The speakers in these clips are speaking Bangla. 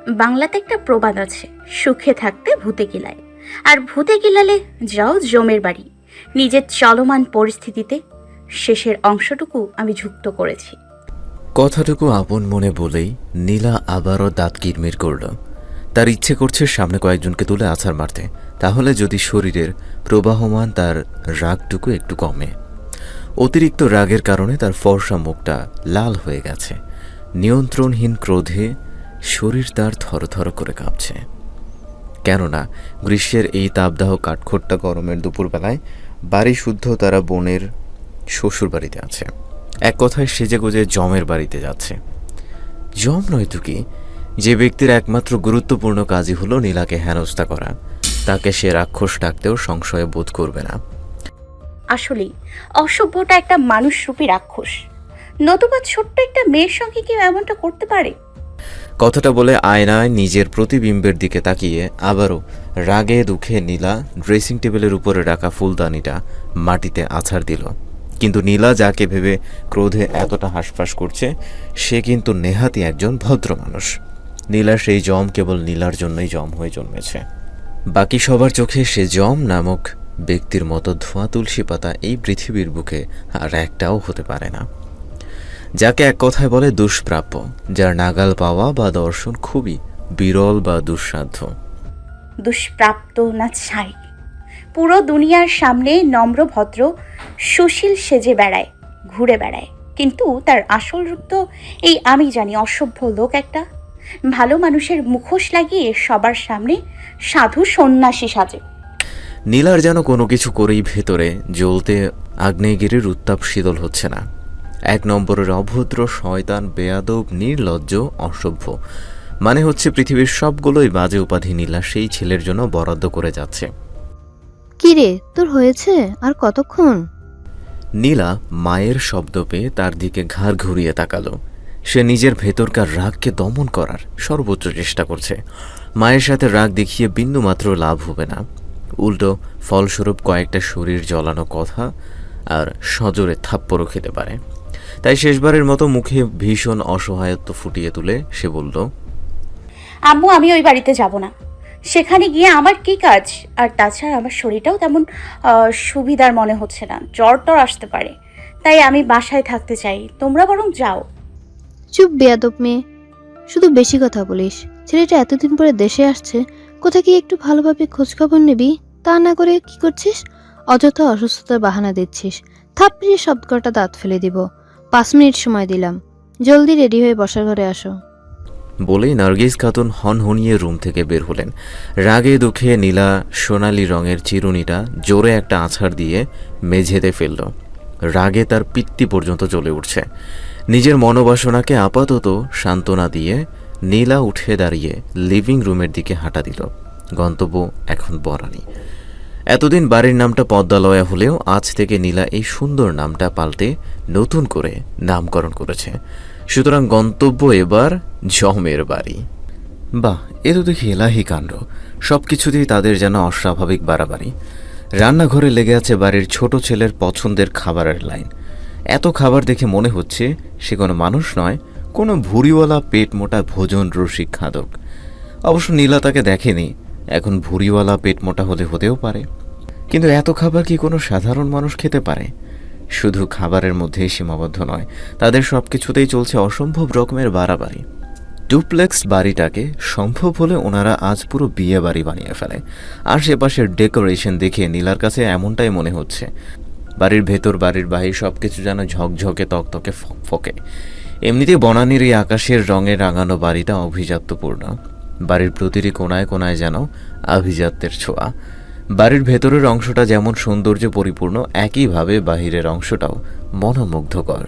বাংলাতে একটা প্রবাদ আছে, সুখে থাকতে ভূতে কিলায়। আর ভূতে কিলালে যাও জমের বাড়ি। নিজের চলমান পরিস্থিতিতে শেষের অংশটুকু আমি যুক্ত করেছি। কথাটুকু আপন মনে বলেই নীলা আবারও দাঁত কিরমির করল। তার ইচ্ছে করছে সামনে কয়েকজনকে তুলে আছাড় মারতে, তাহলে যদি শরীরের প্রবাহমান তার রাগটুকু একটু কমে। অতিরিক্ত রাগের কারণে তার ফর্সা মুখটা লাল হয়ে গেছে। নিয়ন্ত্রণহীন ক্রোধে শরীর তার থরথর করে কাঁপছে। কেননা গ্রীষ্মের এই তাপদাহ কাঠখোট্টা গরমের দুপুরবেলায় বাড়ি শুদ্ধ তারা বোনের শ্বশুর বাড়িতে আছে। এক কথায় সেজেগুজে জমের বাড়িতে যাচ্ছে। জম নয়তো কি, যে ব্যক্তির একমাত্র গুরুত্বপূর্ণ কাজই হলো নীলাকে হেনস্থা করা, তাকে সে রাক্ষস ডাকতেও সংশয়ে বোধ করবে না। আসলেই অসভ্যটা একটা মানুষরূপী রাক্ষস, নতুবা ছোট্ট একটা মেয়ের সঙ্গে কেউ এমনটা করতে পারে? কথাটা বলে আয়নায় নিজের প্রতিবিম্বের দিকে তাকিয়ে আবারও রাগে দুঃখে নীলা ড্রেসিং টেবিলের উপরে রাখা ফুলদানিটা মাটিতে আছাড় দিল। কিন্তু নীলা যাকে ভেবে ক্রোধে এতটা হাঁসফাঁস করছে, সে কিন্তু নেহাতি একজন ভদ্র মানুষ। নীলা সেই জম কেবল নীলার জন্যই জম হয়ে জন্মেছে। বাকি সবার চোখে সে জম নামক ব্যক্তির মতো ধোঁয়া তুলসী পাতা এই পৃথিবীর বুকে আর একটাও হতে পারে না। যাকে এক কথায় বলে দুষ্প্রাপ্য, যার নাগাল পাওয়া বা দর্শন খুবই বিরল বা দুঃসাধ্য। দুষ্প্রাপ্ত না ছাই, পুরো দুনিয়ার সামনে নম্র ভদ্র সুশীল সেজে বেড়ায়, ঘুরে বেড়ায়, কিন্তু তার আসল রূপ তো এই আমি জানি, অসভ্য লোক একটা। ভালো মানুষের মুখোশ লাগিয়ে সবার সামনে সাধু সন্ন্যাসী সাজে। নীলার যেন কোনো কিছু করেই ভেতরে জ্বলতে আগ্নেয়গিরির উত্তাপ শীতল হচ্ছে না। এক নম্বরের অভদ্র শয়তান, বেয়াদব, নির্লজ্জ, অসভ্য, মানে হচ্ছে পৃথিবীর সবগুলোই বাজে উপাধি নীলা সেই ছেলের জন্য বরাদ্দ করে যাচ্ছে। কি রে, তোর হয়েছে আর কতক্ষণ? নীলা মায়ের শব্দ পেয়ে তার দিকে ঘাড় ঘুরিয়ে তাকালো। সে নিজের ভেতরকার রাগকে দমন করার সর্বোচ্চ চেষ্টা করছে। মায়ের সাথে রাগ দেখিয়ে বিন্দুমাত্র লাভ হবে না, উল্টো ফলস্বরূপ কয়েকটা শরীর জ্বলানো কথা আর সজোরে থাপ্পড়ও খেতে পারে। তাই শেষবারের মতো মুখে ভীষণ অসহায়ত্ব ফুটিয়ে তুলে সে বলল, আম্মু, আমি ওই বাড়িতে যাব না। সেখানে গিয়ে আমার কি কাজ? আর তাছাড়া আমার শরীরটাও তেমন সুবিধার মনে হচ্ছে না, জ্বর টর আসতে পারে। তাই আমি বাসায় থাকতে চাই, তোমরা বরং যাও। চুপ বেয়াদব মেয়ে, শুধু বেশি কথা বলিস। ছেলেটা এতদিন পরে দেশে আসছে, কোথায় গিয়ে একটু ভালোভাবে খোঁজখবর নিবি, তা না করে কি করছিস? অযথা অসুস্থতার বাহানা দিচ্ছিস। থাপড়িয়ে শব্দ কটা দাঁত ফেলে দিব। 5 মিনিট সময় দিলাম, জলদি রেডি হয়ে বসার ঘরে আসো। বলেই নার্গিস খাতুন হনহনিয়ে রুম থেকে বের হলেন। রাগে দুঃখে নীলা সোনালি রঙের চিরুনিটা জোরে একটা আছাড় দিয়ে মেঝেতে ফেলল। রাগে তার পিত্তি পর্যন্ত চলে উঠছে। নিজের মনোবাসনাকে আপাতত সান্ত্বনা দিয়ে নীলা উঠে দাঁড়িয়ে লিভিং রুমের দিকে হাঁটা দিল। গন্তব্য এখন বরানি। এতদিন বাড়ির নামটা পদ্মালয়া হলেও আজ থেকে নীলা এই সুন্দর নামটা পাল্টে নতুন করে নামকরণ করেছে। সুতরাং গন্তব্য এবার জমের বাড়ি। বাহ, এ তো দেখি এলাহি কাণ্ড। সব কিছুতেই তাদের যেন অস্বাভাবিক বাড়াবাড়ি। রান্নাঘরে লেগে আছে বাড়ির ছোট ছেলের পছন্দের খাবারের লাইন। এত খাবার দেখে মনে হচ্ছে সে কোনো মানুষ নয়, কোনো ভুঁড়িওয়ালা পেট মোটা ভোজন রসিক খাদক। অবশ্য নীলা তাকে দেখেনি, এখন ভুঁড়িওয়ালা পেট মোটা হলে হতেও পারে। কিন্তু এত খাবার কি কোনো সাধারণ মানুষ খেতে পারে? শুধু খাবারের মধ্যেই সীমাবদ্ধ নয়, তাদের সব কিছুতেই চলছে অসম্ভব রকমের বাড়াবাড়ি। ডুপ্লেক্স বাড়িটাকে সম্ভব হলে ওনারা আজ পুরো বিয়ে বাড়ি বানিয়ে ফেলে। আশেপাশের ডেকোরেশন দেখে নীলার কাছে এমনটাই মনে হচ্ছে। বাড়ির ভেতর বাড়ির বাহির সবকিছু যেন ঝকঝকে তকতকে ফকফকে। এমনিতে বনানীর এই আকাশের রঙে রাঙানো বাড়িটা অভিজাত্যপূর্ণ। বাড়ির প্রতিটি কোনায় কোনায় যেন আভিজাত্যের ছোঁয়া। বাড়ির ভেতরের অংশটা যেমন সৌন্দর্যে পরিপূর্ণ, একইভাবে বাহিরের অংশটাও মনোমুগ্ধকর।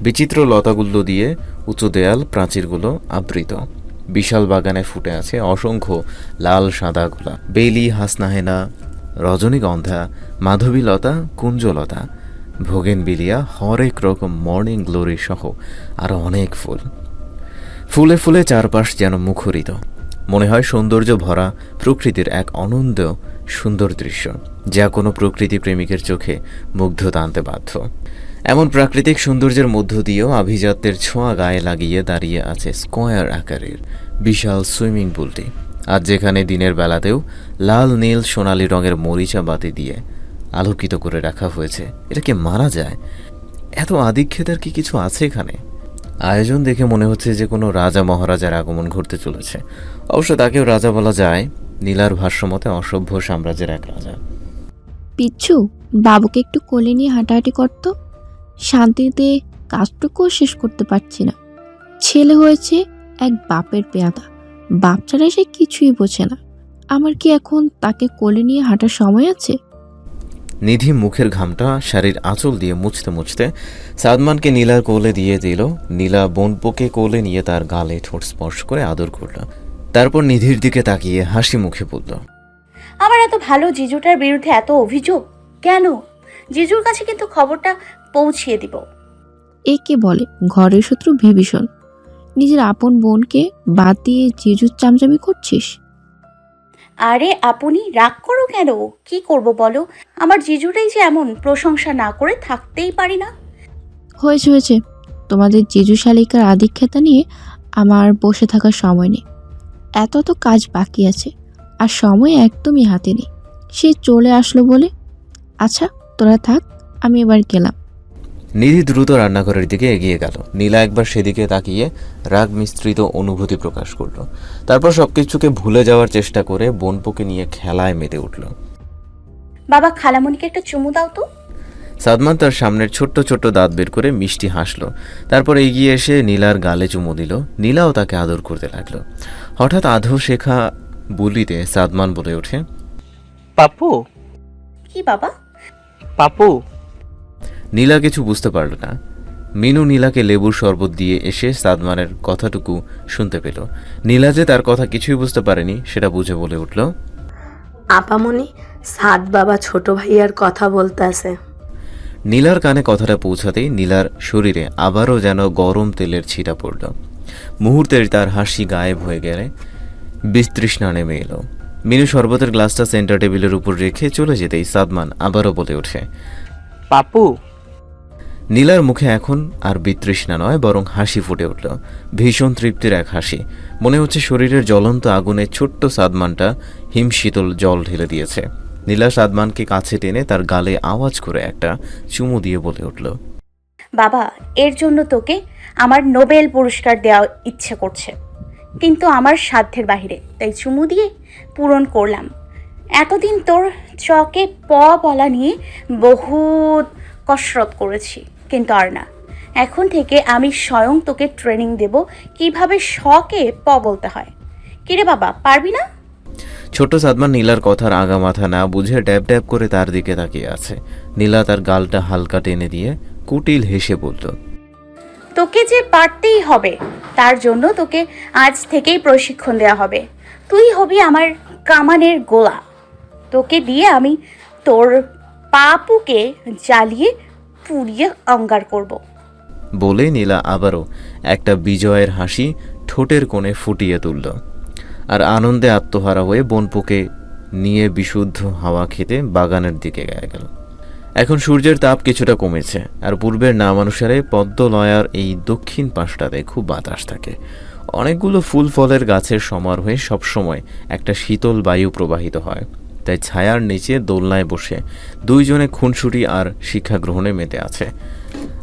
বিচিত্র লতাগুলো দিয়ে উঁচু দেয়াল প্রাচীরগুলো আবৃত। বিশাল বাগানে ফুটে আছে অসংখ্য লাল সাদা গোলাপ, বেলি, হাসনাহেনা, রজনীগন্ধা, মাধবীলতা, কুঞ্জলতা, ভোগেনবিলিয়া, হরেক রকম মর্নিং গ্লোরি সহ আরও অনেক ফুল। ফুলে ফুলে চারপাশ যেন মুখরিত। মনে হয় সৌন্দর্য ভরা প্রকৃতির এক অনন্ত সুন্দর দৃশ্য, যা কোনো প্রকৃতি প্রেমিকের চোখে মুগ্ধতা আনতে বাধ্য। এমন প্রাকৃতিক সৌন্দর্যের মধ্য দিয়েও আভিজাত্যের ছোঁয়া গায়ে লাগিয়ে দাঁড়িয়ে আছে স্কোয়ার আকারের বিশাল সুইমিং পুলটি। আজ যেখানে দিনের বেলাতেও লাল নীল সোনালি রঙের মরিচা বাতি দিয়ে আলোকিত করে রাখা হয়েছে, এটা কি মানা যায়? এত আদিক্ষেতার কি কিছু আছে এখানে? আয়োজন দেখে মনে হচ্ছে যে কোনো রাজা মহারাজার আগমন ঘটতে চলেছে। অবশ্য তাকেও রাজা বলা যায়, নীলার ভাষ্যমতে অসভ্য সাম্রাজ্যের এক রাজা। পিচ্ছু, বাবুকে একটু কোলে নিয়ে হাঁটাহাঁটি করতো। শান্তিতে কাজটুকুও শেষ করতে পারছি না। ছেলে হয়েছে এক বাপের পেয়াদা, বাপ ছাড়া সে কিছুই বোঝে না। আমার কি এখন তাকে কোলে নিয়ে হাঁটার সময় আছে? নিধি মুখের ঘামটা শাড়ির আঁচল দিয়ে মুছতে মুছতে সাদমানকে নীলার কোলে দিয়ে দিল। নীলা বোনপোকে কোলে নিয়ে তার গালে ঠোঁট স্পর্শ করে আদর করল। তারপর নিধির দিকে তাকিয়ে হাসি মুখে বলল, আমার এত ভালো জিজুটার বিরুদ্ধে এত অভিযোগ কেন? জিজুর কাছে কিন্তু খবরটা পৌঁছিয়ে দিব। একে বলে ঘরের শত্রু বিভীষণ। নিজের আপন বোনকে বাদ দিয়ে জিজুর চামচামি করছিস? আরে আপনি রাগ করো কেন? কি করব বলো? আমার জিজুটাই যে এমন, প্রশংসা না করে থাকতেই পারি না। হয়েছে হয়েছে, তোমাদের জিজু শালিকার আধিক্যতা নিয়ে আমার বসে থাকার সময় নেই। এত তো কাজ বাকি আছে, আর সময় একদমই হাতে নেই। সে চলে আসলো বলে। আচ্ছা তোরা থাক, আমি এবার গেলাম। নিধি দ্রুত রান্নাঘরের দিকে এগিয়ে গেল। নীলা একবার সেদিকে তাকিয়ে রাগ মিশ্রিত অনুভূতি প্রকাশ করল। তারপর সবকিছুকে ভুলে যাওয়ার চেষ্টা করে বোনপোকে নিয়ে খেলায় মেতে উঠল। বাবা, খালামণিকে একটা চুমু দাও তো। সাদমান তার সামনের ছোট্ট ছোট্ট দাঁত বের করে মিষ্টি হাসল। তারপর এগিয়ে এসে নীলার গালে চুমু দিল। নীলাও তাকে আদর করতে লাগলো। হঠাৎ আধো শেখা বুলিতে সাদমান বলে ওঠে, পাপু, কি বাবা? পাপু। নীলা কিছু বুঝতে পারল না। মিনু নীলাকে লেবুর শরবত দিয়ে এসে সাদমানের কথাটুকু শুনতে পেল। নীলা যে তার কথা কিছুই বুঝতে পারেনি সেটা বুঝে বলে উঠল, আপামনি, সাদ বাবা ছোট ভাইয়ার কথা বলতেছে। নীলার কানে কথাটা পৌঁছাতেই নীলার শরীরে আবারও যেন গরম তেলের ছিটা পড়ল। মুহূর্তের তার হাসি গায়েব হয়ে গেলে বিতৃষ্ণা নেমে এলো। মিনু শরবতের গ্লাসটা সেন্টার টেবিলের উপর রেখে চলে যেতেই সাদমান আবারও বলে ওঠে, পাপু। নীলার মুখে এখন আর বিতৃষ্ণা নয়, বরং হাসি ফুটে উঠল। ভীষণ তৃপ্তির এক হাসি। মনে হচ্ছে শরীরের জ্বলন্ত আগুনে ছোট্ট সাদমানটা হিমশীতল জল ঢেলে দিয়েছে। নীলা সাদমানকে কাছে টেনে তার গালে আওয়াজ করে একটা চুমু দিয়ে বলে উঠল, বাবা, এর জন্য তোকে আমার নোবেল পুরস্কার দেওয়া ইচ্ছে করছে, কিন্তু আমার সাধ্যের বাহিরে, তাই চুমু দিয়ে পূরণ করলাম। এতদিন তোর চকে প বলা নিয়ে বহুত কসরত করেছি, কিন্তু আর না। এখন থেকে আমি স্বয়ং তোকে ট্রেনিং দেব কিভাবে শকে প বলতে হয়। কিরে বাবা, পারবি না? ছোট্ট সাদমান নীলার কথার আগা মাথা না বুঝে ড্যাব ড্যাব করে তার দিকে তাকিয়ে আছে। নীলা তার গালটা হালকা টেনে দিয়ে কুটিল হেসে বলল, তোকে যে পারতেই হবে, তার জন্য তোকে আজ থেকেই প্রশিক্ষণ দেওয়া হবে। তুই হবি আমার কামানের গোলা। তোকে দিয়ে আমি তোর পাপুকে জ্বালিয়ে পুড়িয়ে অঙ্গার করব। বলে নীলা আবারও একটা বিজয়ের হাসি ঠোঁটের কোণে ফুটিয়ে তুলল, আর আনন্দে আত্মহারা হয়ে বোনপোকে নিয়ে বিশুদ্ধ হাওয়া খেতে বাগানের দিকে গেল। এখন সূর্যের তাপ কিছুটা কমেছে, আর পূর্বের নামানুসারে পদ্মলয়ার এই দক্ষিণ পাশটাতে খুব বাতাস থাকে। অনেকগুলো ফুল ফলের গাছের সমারোহে সবসময় একটা শীতল বায়ু প্রবাহিত হয়। তাই ছায়ার নিচে দোলনায় বসে দুইজনে খুনসুটি আর শিক্ষা গ্রহণে মেতে আছে।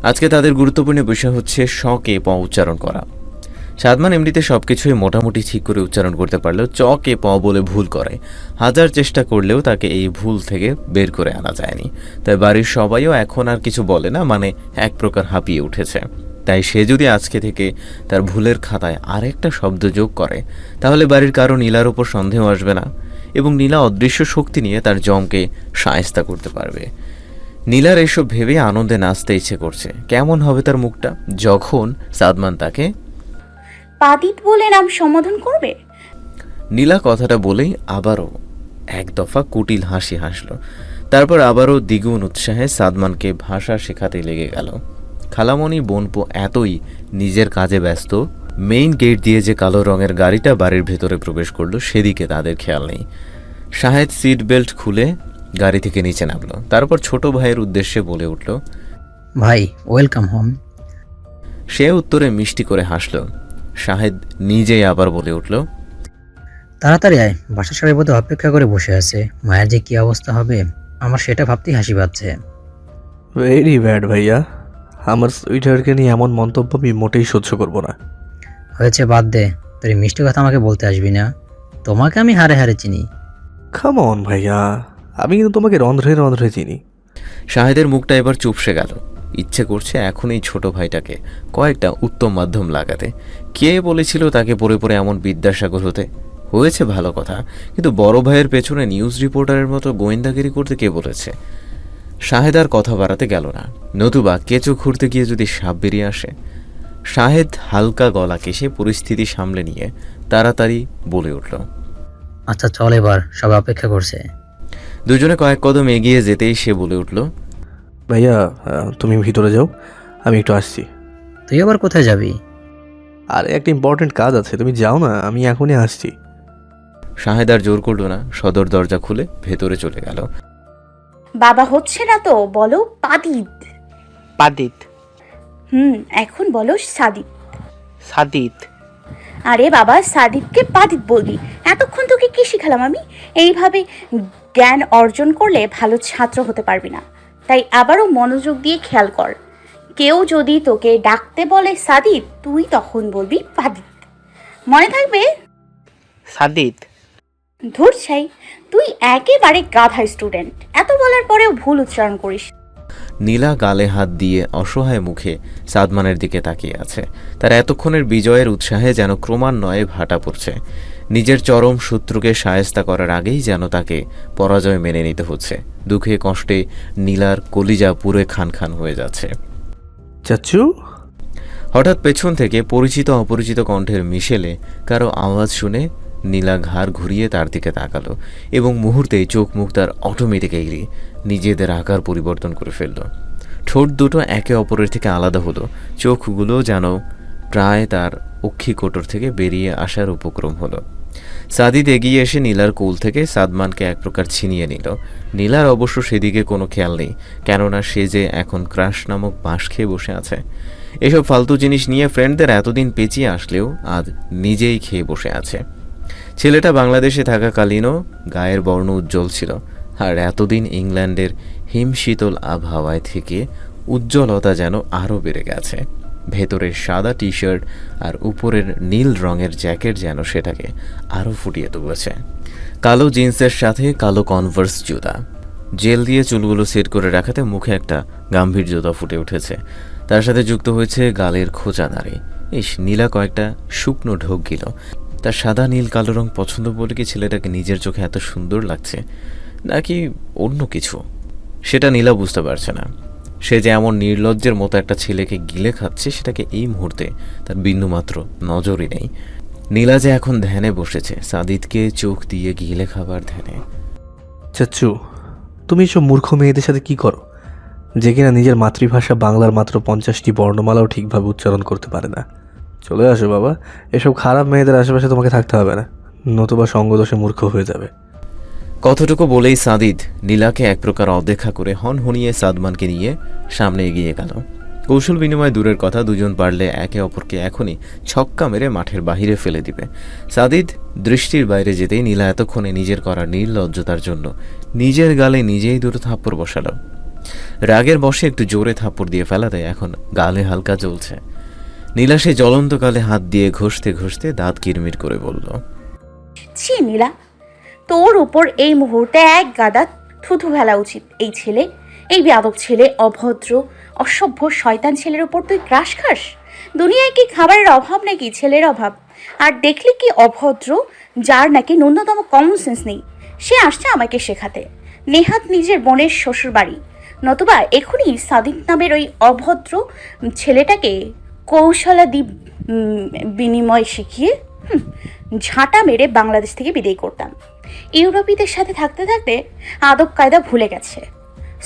আজকে তাদের গুরুত্বপূর্ণ বিষয় হচ্ছে শকে প উচ্চারণ করা। সাদমান এমনিতে সবকিছুই মোটামুটি ঠিক করে উচ্চারণ করতে পারলেও চকে প বলে ভুল করে। হাজার চেষ্টা করলেও তাকে এই ভুল থেকে বের করে আনা যায়নি। তাই বাড়ির সবাইও এখন আর কিছু বলে না, মানে এক প্রকার হাঁপিয়ে উঠেছে। তাই সে যদি আজকে থেকে তার ভুলের খাতায় আরেকটা শব্দ যোগ করে, তাহলে বাড়ির কারো নীলার উপর সন্দেহ আসবে না, এবং নীলা অদৃশ্য শক্তি নিয়ে তার জমকে শায়েস্তা করতে পারবে। নীলার এসব ভেবে আনন্দে নাচতে ইচ্ছে করছে। কেমন হবে তার মুখটা যখন সাদমান তাকে পাদিত বলে নাম সম্বোধন করবে? নীলা কথাটা বলেই আবারও এক দফা কুটিল হাসি হাসল। তারপর আবারও দ্বিগুণ উৎসাহে সাদমানকে ভাষা শেখাতে লেগে গেল। খালামণি বোনপো এতই নিজের কাজে ব্যস্ত, মেইন গেট দিয়ে যে কালো রঙের গাড়িটা বাড়ির ভেতরে প্রবেশ করলো সেদিকে তাদের খেয়াল নেই। শাহেদ সিট বেল্ট খুলে গাড়ি থেকে নিচে নামলো। তারপর ছোট ভাইয়ের উদ্দেশ্যে বলে উঠল, ভাই ওয়েলকাম হোম। সে উত্তরে মিষ্টি করে হাসল। শাহেদ নিজেই আবার বলে উঠল, তাড়াতাড়ি আয়, বাসার সবাই বোধহয় অপেক্ষা করে বসে আছে। মায়ের যে কি অবস্থা হবে আমার সেটা ভাবতেই হাসি পাচ্ছে। ভেরি ব্যাড ভাইয়া, আমার সুইটারকে নিয়ে এমন মন্তব্য আমি মোটেই সহ্য করব না। হয়েছে, বাদ দে, তোর এই মিষ্টি কথা আমাকে বলতে আসবি না। তোমাকে আমি হারে হারে চিনি। কাম অন ভাইয়া, আমি কিন্তু তোমাকে রন্ধ্রে রন্ধ্রে চিনি। শাহেদের মুখটা এবার চুপসে গেল। ইচ্ছে করছে এখন এই ছোট ভাইটাকে কয়েকটা উত্তম মাধ্যম লাগাতে। কে বলেছিল তাকে পড়ে পড়ে এমন বিদ্যাসাগর হতে? হয়েছে ভালো কথা, কিন্তু বড় ভাইয়ের পেছনে নিউজ রিপোর্টারের মতো গোয়েন্দাগিরি করতে কে বলেছে? শাহেদ আর কথা বাড়াতে গেল না, নতুবা কেঁচো খুঁড়তে গিয়ে যদি সাপ বেরিয়ে আসে। শাহেদ হালকা গলা কেশে পরিস্থিতি সামলে নিয়ে তাড়াতাড়ি বলে উঠল, আচ্ছা চল, এবার সবাই অপেক্ষা করছে। দুজনে কয়েক কদম এগিয়ে যেতেই সে বলে উঠল, ভাইয়া তুমি ভিতরে যাও, আমি একটু আসছি। তুই আবার কোথায় যাবি? আর একটা ইম্পর্টেন্ট কাজ আছে, তুমি যাও না, আমি এখনই আসছি। শাহেদ আর জোর করল না, সদর দরজা খুলে ভেতরে চলে গেল। বাবা হচ্ছে না তো বলো পাদিদ। পাদিত। এখন বলো সাদিদ। সাদিত। আরে বাবা, সাদিদকে পাদিদ বলবি। এতক্ষণ তোকে কি শিখালাম আমি? এইভাবে জ্ঞান অর্জন করলে ভালো ছাত্র হতে পারবি না। তাই আবারও মনোযোগ দিয়ে খেয়াল কর। কেউ যদি তোকে ডাকতে বলে সাদিদ, তুই তখন বলবি পাদিদ। মনে থাকবে? সাদিত। ধুর ছাই, তুই একেবারে গাধা স্টুডেন্ট। এত বলার পরেও ভুল উচ্চারণ করিস। নীলা গালে হাত দিয়ে অসহায় মুখে সাদমানের দিকে তাকিয়ে আছে। তার এতক্ষণের বিজয়ের উৎসাহে যেন ক্রমান্বয়ে ভাটা পড়ছে। নিজের চরম শত্রুকে শায়েস্তা করার আগেই যেন তাকে পরাজয় মেনে নিতে হচ্ছে। দুঃখে কষ্টে নীলার কলিজা পুরে খান খান হয়ে যাচ্ছে। চাচ্চু। হঠাৎ পেছন থেকে পরিচিত অপরিচিত কণ্ঠের মিশেলে কারো আওয়াজ শুনে নীলা ঘাড় ঘুরিয়ে তার দিকে তাকালো এবং মুহূর্তেই চোখ মুখ তার অটোমেটিক্যালি নিজেদের আকার পরিবর্তন করে ফেলল। ঠোঁট দুটো একে অপরের থেকে আলাদা হলো, চোখগুলো যেন প্রায় তার অক্ষিকোটর থেকে বেরিয়ে আসার উপক্রম হলো। সাদিদ এগিয়ে এসে নীলার কোল থেকে সাদমানকে এক প্রকার ছিনিয়ে নিল। নীলার অবশ্য সেদিকে কোনো খেয়াল নেই, কেননা সে যে এখন ক্রাশ নামক বাঁশ খেয়ে বসে আছে। এসব ফালতু জিনিস নিয়ে ফ্রেন্ডদের এতদিন পেঁচিয়ে আসলেও আজ নিজেই খেয়ে বসে আছে। ছেলেটা বাংলাদেশে থাকাকালীনও গায়ের বর্ণ উজ্জ্বল ছিল, আর এতদিন ইংল্যান্ডের হিমশীতল আবহাওয়ায় থেকে উজ্জ্বলতা যেন আরও বেড়ে গেছে। ভেতরের সাদা টি শার্ট আর উপরের নীল রঙের জ্যাকেট যেন সেটাকে আরও ফুটিয়ে তুলেছে। কালো জিন্সের সাথে কালো কনভার্স জুতা, জেল দিয়ে চুলগুলো সেট করে রাখাতে মুখে একটা গাম্ভীর্যতা ফুটে উঠেছে। তার সাথে যুক্ত হয়েছে গালের খোঁচা দাড়ি। নীলা কয়েকটা শুকনো ঢোক গেল। তার সাদা নীল কালো রং পছন্দ বলে কি ছেলেটাকে নিজের চোখে এত সুন্দর লাগছে, নাকি অন্য কিছু? সেটা নীলা বুঝতে পারছে না। সে যে এমন নির্লজ্জের মতো একটা ছেলেকে গিলে খাচ্ছে সেটাকে এই মুহূর্তে তার বিন্দুমাত্র নজরই নেই। নীলা যে এখন ধ্যানে বসেছে, সাদিদকে চোখ দিয়ে গিলে খাবার ধ্যানে। চাচ্চু, তুমি এসব মূর্খ মেয়েদের সাথে কি করো, যে কিনা নিজের মাতৃভাষা বাংলার মাত্র 50টি বর্ণমালাও ঠিকভাবে উচ্চারণ করতে পারে না? চলে আসো বাবা, এসব খারাপ মেয়েদের আশেপাশে তোমাকে থাকতে হবে না, নতুবা সঙ্গদোষে মূর্খ হয়ে যাবে। কতটুকু বলেই সাদিদ নীলাকে এক প্রকার অদেখা করে হনহনিয়ে সাদমানকে নিয়ে সামনে এগিয়ে গেল। কৌশল বিনিময় দূরের কথা, দুজন পারলে একে অপরকে এখনই ছক্কা মেরে মাঠের বাহিরে ফেলে দিবে। সাদিদ দৃষ্টির বাইরে যেতেই নীলা এতক্ষণে নিজের করা নির্লজ্জতার জন্য নিজের গালে নিজেই দুটো থাপ্পড় বসালো। রাগের বশে একটু জোরে থাপ্পড় দিয়ে ফেলাতে এখন গালে হালকা জ্বলছে। নীলা সে জ্বলন্ত গালে হাত দিয়ে ঘষতে ঘষতে দাঁত কিরমির করে বলল, ছি নীলা, তোর উপর এই মুহূর্তে এক গাদা থুথু ফেলা উচিত। এই ছেলে, এই বেয়াদব ছেলে, অভদ্র অসভ্য শয়তান ছেলের উপর তুই ক্রাশ খাস? দুনিয়ায় কি খাবারের অভাব নাকি ছেলের অভাব? আর দেখলি কি অভদ্র, যার নাকি ন্যূনতম কমন সেন্স নেই, সে আসছে আমাকে শেখাতে। নেহাত নিজের বোনের শ্বশুর বাড়ি, নতুবা এখনই সাদিক নামের ওই অভদ্র ছেলেটাকে কৌশলাদি বিনিময় শিখিয়ে ঝাঁটা মেরে বাংলাদেশ থেকে বিদায় করতাম। ইউরোপীদের সাথে থাকতে থাকতে আদব কায়দা ভুলে গেছে,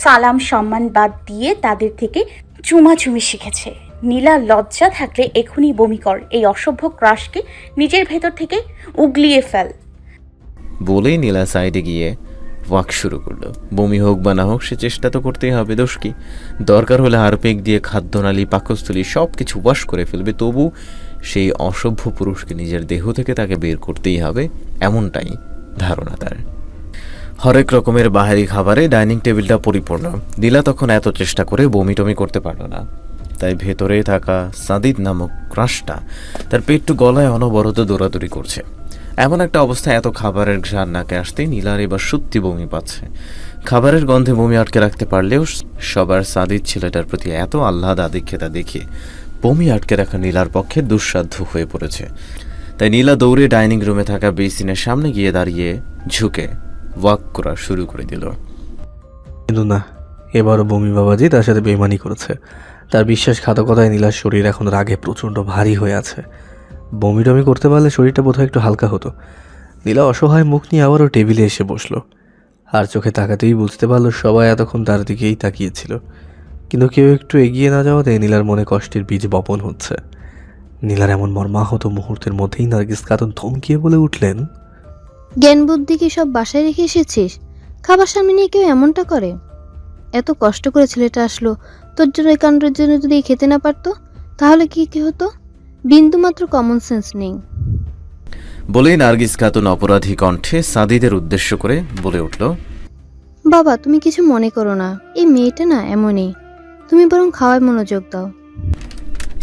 সালাম সম্মান বাদ দিয়ে তাদের থেকে চুমাচুমি শিখেছে। নীলা, লজ্জা থাকলে এখনই বমি কর, এই অসভ্য ক্রাশকে নিজের ভেতর থেকে উগলিয়ে ফেল। বলেই নীলা সাইডে গিয়ে ওয়াক শুরু করলো। বমি হোক বা না হোক, সে চেষ্টা তো করতেই হবে, দোষ কি? দরকার হলে হারপেক দিয়ে খাদ্যনালী পাকস্থলী সব কিছু ওয়াশ করে ফেলবে, তবু সেই অসভ্য পুরুষকে নিজের দেহ থেকে তাকে বের করতেই হবে, এমনটাই ধারণা তার। হরেক রকমের বাহারি খাবারে ডাইনিং টেবিলটা পরিপূর্ণ। নীলা তখন এত চেষ্টা করে বমি টমি করতে পারল না, তাই ভেতরে থাকা সাদিদ নামক ক্রাশটা তার পেটটু গলায় অনবরত দৌড়াদৌড়ি করছে। এমন একটা অবস্থায় এত খাবারের ঘ্রাণ নাকে আসতেই নীলার এবার সত্যি বমি পাচ্ছে। খাবারের গন্ধে বমি আটকে রাখতে পারলেও সবার সাদিদ ছেলেটার প্রতি এত আহ্লাদ আধিক্যতা দেখে বমি আটকে রাখা নীলার পক্ষে দুঃসাধ্য হয়ে পড়েছে। তাই নীলা দৌড়ে ডাইনিং রুমে থাকা বেসিনের সামনে গিয়ে দাঁড়িয়ে ঝুঁকে ওয়াক করা শুরু করে দিল। কিন্তু না, এবারও বমি বাবাজি তার সাথে বেইমানি করেছে। তার বিশ্বাসঘাতকতায় নীলার শরীর এখন রাগে প্রচণ্ড ভারী হয়ে আছে। বমি টমি করতে পারলে শরীরটা বোধহয় একটু হালকা হতো। নীলা অসহায় মুখ নিয়ে আবারও টেবিলে এসে বসলো। আর চোখে তাকাতেই বুঝতে পারলো সবাই এতক্ষণ তার দিকেই তাকিয়েছিল, কিন্তু কেউ একটু এগিয়ে না যাওয়াতে নীলার মনে কষ্টের বীজ বপন হচ্ছে। নীলার এমন মর্মাহত মুহূর্তের মধ্যেই নার্গিস খাতুন থমকিয়ে বলে উঠলেন, জ্ঞান বুদ্ধি কি সব বাসায় রেখে এসেছিস? খাবার সামনে নিয়ে কেউ এমনটা করে? এত কষ্ট করে ছেলেটা আসলো, তোর জন্য এই কাণ্ডের জন্য যদি খেতে না পারতো তাহলে কি হতো? বিন্দু মাত্র কমন সেন্স নেই। বলেই নার্গিস খাতুন অপরাধী কণ্ঠে সাদিদের উদ্দেশ্য করে বলে উঠল, বাবা তুমি কিছু মনে করো না, এই মেয়েটা না এমনই, তুমি বরং খাওয়ায় মনোযোগ দাও।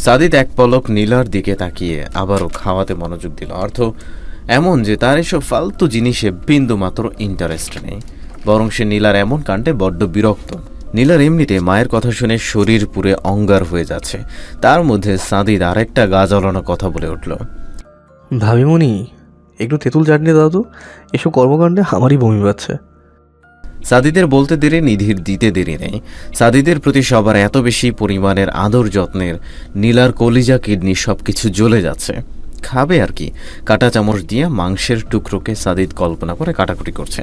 সাদিদ এক পলক নীলার দিকে তাকিয়ে আবারও খাওয়াতে মনোযোগ দিল। অর্থ এমন যে তার এসব ফালতু জিনিসে বিন্দু মাত্র ইন্টারেস্ট নেই, বরং সে নীলার এমন কাণ্ডে বড্ড বিরক্ত। নীলার এমনিতে মায়ের কথা শুনে শরীর পুরে অঙ্গার হয়ে যাচ্ছে, তার মধ্যে সাদিদ আরেকটা গা জ্বালানো কথা বলে উঠল, ভাবিমণি একটু তেঁতুল চাটনি দাও তো, এসব কর্মকাণ্ডে আমারই বমি পাচ্ছে। সাদিদের বলতে দেরি, নিধির দিতে দেরি নেই। সাদিদের প্রতি সবার এত বেশি পরিমাণের আদর যত্নের নীলার কলিজা কিডনি সবকিছু জ্বলে যাচ্ছে। খাবে আর কি। কাটা চামচ দিয়ে মাংসের টুকরোকে সাদিদ কল্পনা করে কাটাকুটি করছে।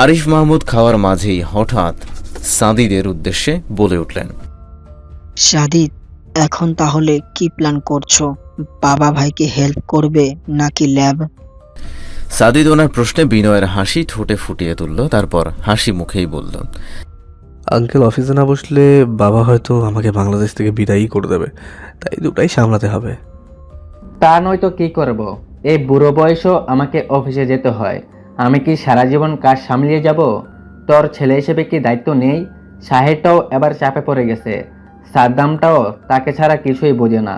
আরিফ মাহমুদ খাওয়ার মাঝেই হঠাৎ সাদিদের উদ্দেশ্যে বলে উঠলেন, সাদিদ, এখন তাহলে কি প্ল্যান করছো? বাবা ভাইকে হেল্প করবে নাকি ল্যাব? সাদিদ ওনার প্রশ্নে বিনয়ের হাসি ঠোঁটে ফুটিয়ে তুলল, তারপর হাসি মুখেই বলল, আঙ্কেল অফিসে না বসলে বাবা হয়তো আমাকে বাংলাদেশ থেকে বিদায়ই করে দেবে, তাই দুটাই সামলাতে হবে। তা নয়তো কি করব? এই বুড়ো বয়সও আমাকে অফিসে যেতে হয়। আমি কি সারা জীবন কাজ সামলিয়ে যাব? তোর ছেলে হিসেবে কি দায়িত্ব নেই? সাহেবটাও এবার চাপে পড়ে গেছে, সাদ্দামটাও তাকে ছাড়া কিছুই বোঝে না,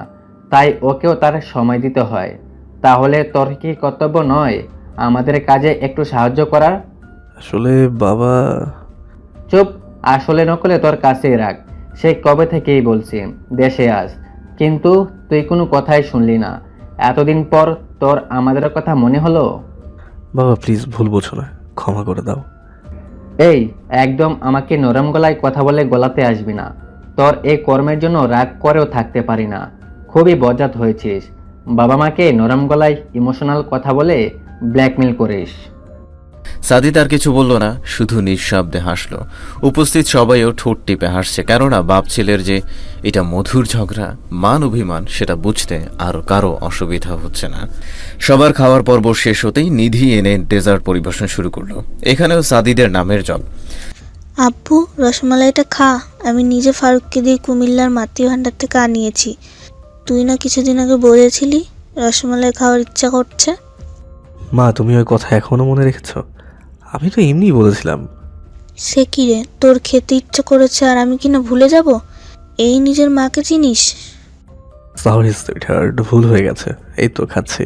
তাই ওকেও তার সময় দিতে হয়। তাহলে তোর কি কর্তব্য নয় আমাদের কাজে একটু সাহায্য করা? আসলে বাবা। চুপ, আসলে নকলে তোর কাছেই রাখ। সে কবে থেকেই বলছি দেশে আস, কিন্তু তুই কোনো কথাই শুনলি না। এতদিন পর তোর আমাদের কথা মনে হলো? বাবা প্লিজ, ভুল বোঝো না, ক্ষমা করে দাও। এই একদম আমাকে নরম গলায় কথা বলে গলাতে আসবি না। তোর এই কর্মের জন্য রাগ করেও থাকতে পারি না। খুবই বজ্জাত হয়েছিস। বাবা মাকে নরম গলায় ইমোশনাল কথা বলে ব্ল্যাকমেল করিস। সাদিদ আর কিছু বলল না, শুধু নিঃশব্দে হাসল। উপস্থিত সবাইও ঠোঁট টিপে হাসছে, কেননা বাপ ছেলের যে এটা মধুর ঝগড়া, মান অভিমান, সেটা বুঝতে আর কারো অসুবিধা হচ্ছে না। সবার খাওয়ার পর্ব শেষ হতেই নিধি এনে ডেজার্ট পরিবেশন শুরু করলো। এখানেও সাদিদের নামের জল। আব্বু, রসমালাইটা খা, আমি নিজে ফারুককে দিয়ে কুমিল্লার মাতৃভাণ্ডার থেকে আনিয়েছি। তুই না কিছুদিন আগে বলেছিলি রসমালাই খাওয়ার ইচ্ছা করছে। মা, তুমি ওই কথা এখনো মনে রেখেছ? আমি তো এমনিই বলেছিলাম। সে কি রে, তোর খেতে ইচ্ছা করেছে আর আমি কিনা ভুলে যাব? এই নিজের মাকে চিনিস? সরি সুইটহার্ট, ভুল হয়ে গেছে, এই তো খাচ্ছি।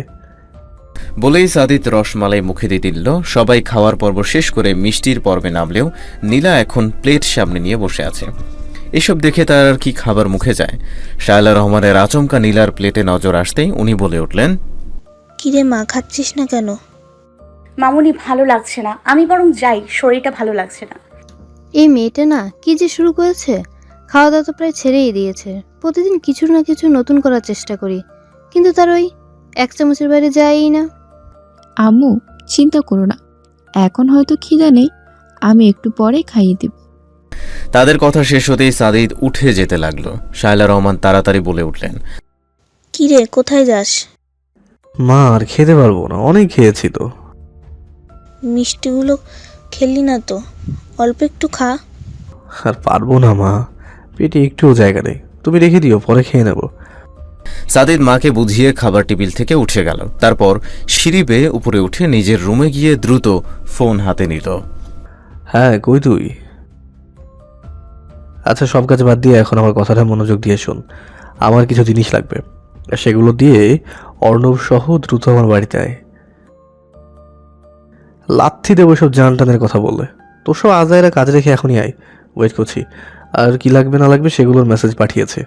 বলেই সাদিদ রসমালাই মুখে দিয়ে দিল। সবাই খাওয়ার পর্ব শেষ করে মিষ্টির পর্বে নামলেও নীলা এখন প্লেট সামনে নিয়ে বসে আছে। এসব দেখে তার আর কি খাবার মুখে যায়। শায়লা রহমানের আচমকা নীলার প্লেটে নজর আসতেই উনি বলে উঠলেন, কিরে মা, খাচ্ছিস না কেন? মামুনি ভালো লাগছে না, আমি বরং যাই, শরীরটা ভালো লাগছে না। এই মেয়েটা না কি যে শুরু করেছে, খাওয়া দাওয়া তো প্রায় ছেড়েই দিয়েছে। প্রতিদিন কিছু না কিছু নতুন করার চেষ্টা করি, কিন্তু তার ওই এক চামচের বাইরে যায়ই না। আম্মু চিন্তা করো না, এখন হয়তো খিদা নেই, আমি একটু পরে খাইয়ে দেব। তাদের কথা শেষ হতেই সাদিদ উঠে যেতে লাগলো। শায়লা রহমান তাড়াতাড়ি বলে উঠলেন, কিরে, কোথায় যাস? মা, আর খেতে পারবো না, অনেক খেয়েছি তো। মিষ্টিগুলো খেলি না তো, অল্প একটু খা। আর পারবো না মা, পেটে একটুও জায়গা নেই, তুমি রেখে দিও, পরে খেয়ে নেব। সাদিদ মাকে বুঝিয়ে খাবার টেবিল থেকে উঠে গেল। তারপর সিঁড়ি বেয়ে উপরে উঠে নিজের রুমে গিয়ে দ্রুত ফোন হাতে নিল। হ্যাঁ, কই তুই? আচ্ছা, সব কাজ বাদ দিয়ে এখন আমার কথাটা মনোযোগ দিয়ে শোন। আমার কিছু জিনিস লাগবে, সেগুলো দিয়ে অর্ণব সহ দ্রুত আমার বাড়িতে আয়। লাথি দেবো সব জান টানের কথা বললে। তোর সব আজাইরা কাজ রেখে এখনই আয়, ওয়েট করছি। আর কি লাগবে না লাগবে সেগুলোর মেসেজ পাঠিয়েছে,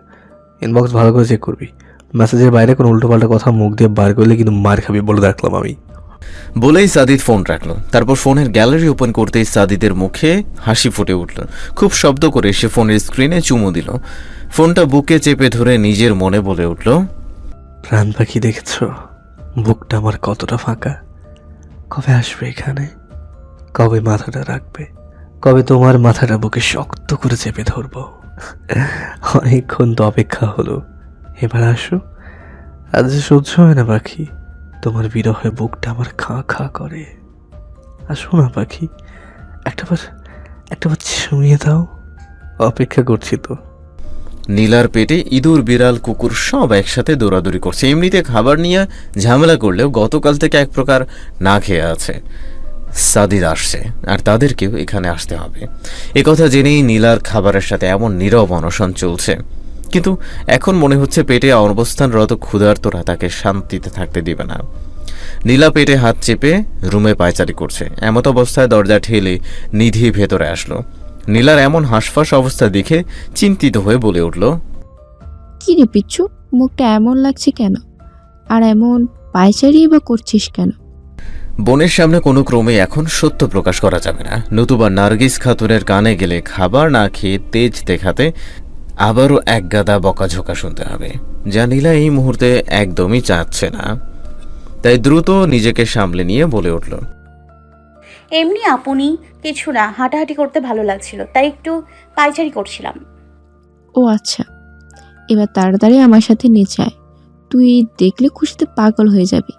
ইনবক্স ভালো করে চেক করবি। মেসেজের বাইরে কোনো উল্টোপাল্টা কথা মুখ দিয়ে বার করলে কিন্তু মার খাবি বলে রাখলাম আমি। বলেই সাদিদ ফোন রাখলো। তারপর ফোনের গ্যালারি ওপেন করতেই সাদিদের মুখে হাসি ফুটে উঠল। খুব শব্দ করে সে ফোনের স্ক্রিনে চুমু দিল। ফোনটা বুকে চেপে ধরে নিজের মনে বলে উঠল, প্রাণ পাখি দেখেছ, বুকটা আমার কতটা ফাঁকা। কবে আসবে এখানে? কবে মাথাটা রাখবে? কবে তোমার মাথাটা বুকে শক্ত করে চেপে ধরবো? অনেকক্ষণ তো অপেক্ষা হলো, এবার আসো। আজ যে সহ্য হয় না পাখি, তোমার বিরহে বুকটা আমার খাঁ খাঁ করে। আসো না পাখি, একটাবার ছুঁয়ে দাও। অপেক্ষা করছি তো। নীলার পেটে ইঁদুর, বিড়াল, কুকুর সব একসাথে দৌড়াদৌড়ি করছে। এমনিতে খাবার নিয়ে ঝামেলা করলেও গতকাল থেকে এক প্রকার না খেয়ে আছে। সাদিদ আসছে আর তাদেরকেও এখানে আসতে হবে। একথা জেনেই নীলার খাবারের সাথে এমন নীরব অনশন চলছে। কিন্তু এখন মনে হচ্ছে পেটে অবস্থানরত ক্ষুধার্তরা তাকে শান্তিতে থাকতে দিবে না। নীলা পেটে হাত চেপে রুমে পায়চারি করছে। এমত অবস্থায় দরজা ঠেলে নিধি ভেতরে আসলো। নীলার এমন হাঁসফাঁস অবস্থা দেখে চিন্তিত হয়ে বলে উঠল, কি রে পিচ্ছু, মুখটা এমন লাগছে কেন? আর এমন পায়চারি বা করছিস কেন? বোনের সামনে কোনো ক্রমে এখন সত্য প্রকাশ করা যাবে না, নতুবা নার্গিস খাতুনের কানে গেলে খাবার না খেয়ে তেজ দেখাতে আবারও এক গাদা বকাঝোকা শুনতে হবে, যা নীলা এই মুহূর্তে একদমই চাচ্ছে না। তাই দ্রুত নিজেকে সামলে নিয়ে বলে উঠল, এমনি আপনি কিছু না, হাঁটাহাঁটি করতে ভালো লাগছিল তাই একটু পায়চারি করছিলাম। ও আচ্ছা, এবার তাড়াতাড়ি আমার সাথে নিচে আয়, তুই দেখলে খুশিতে পাগল হয়ে যাবি।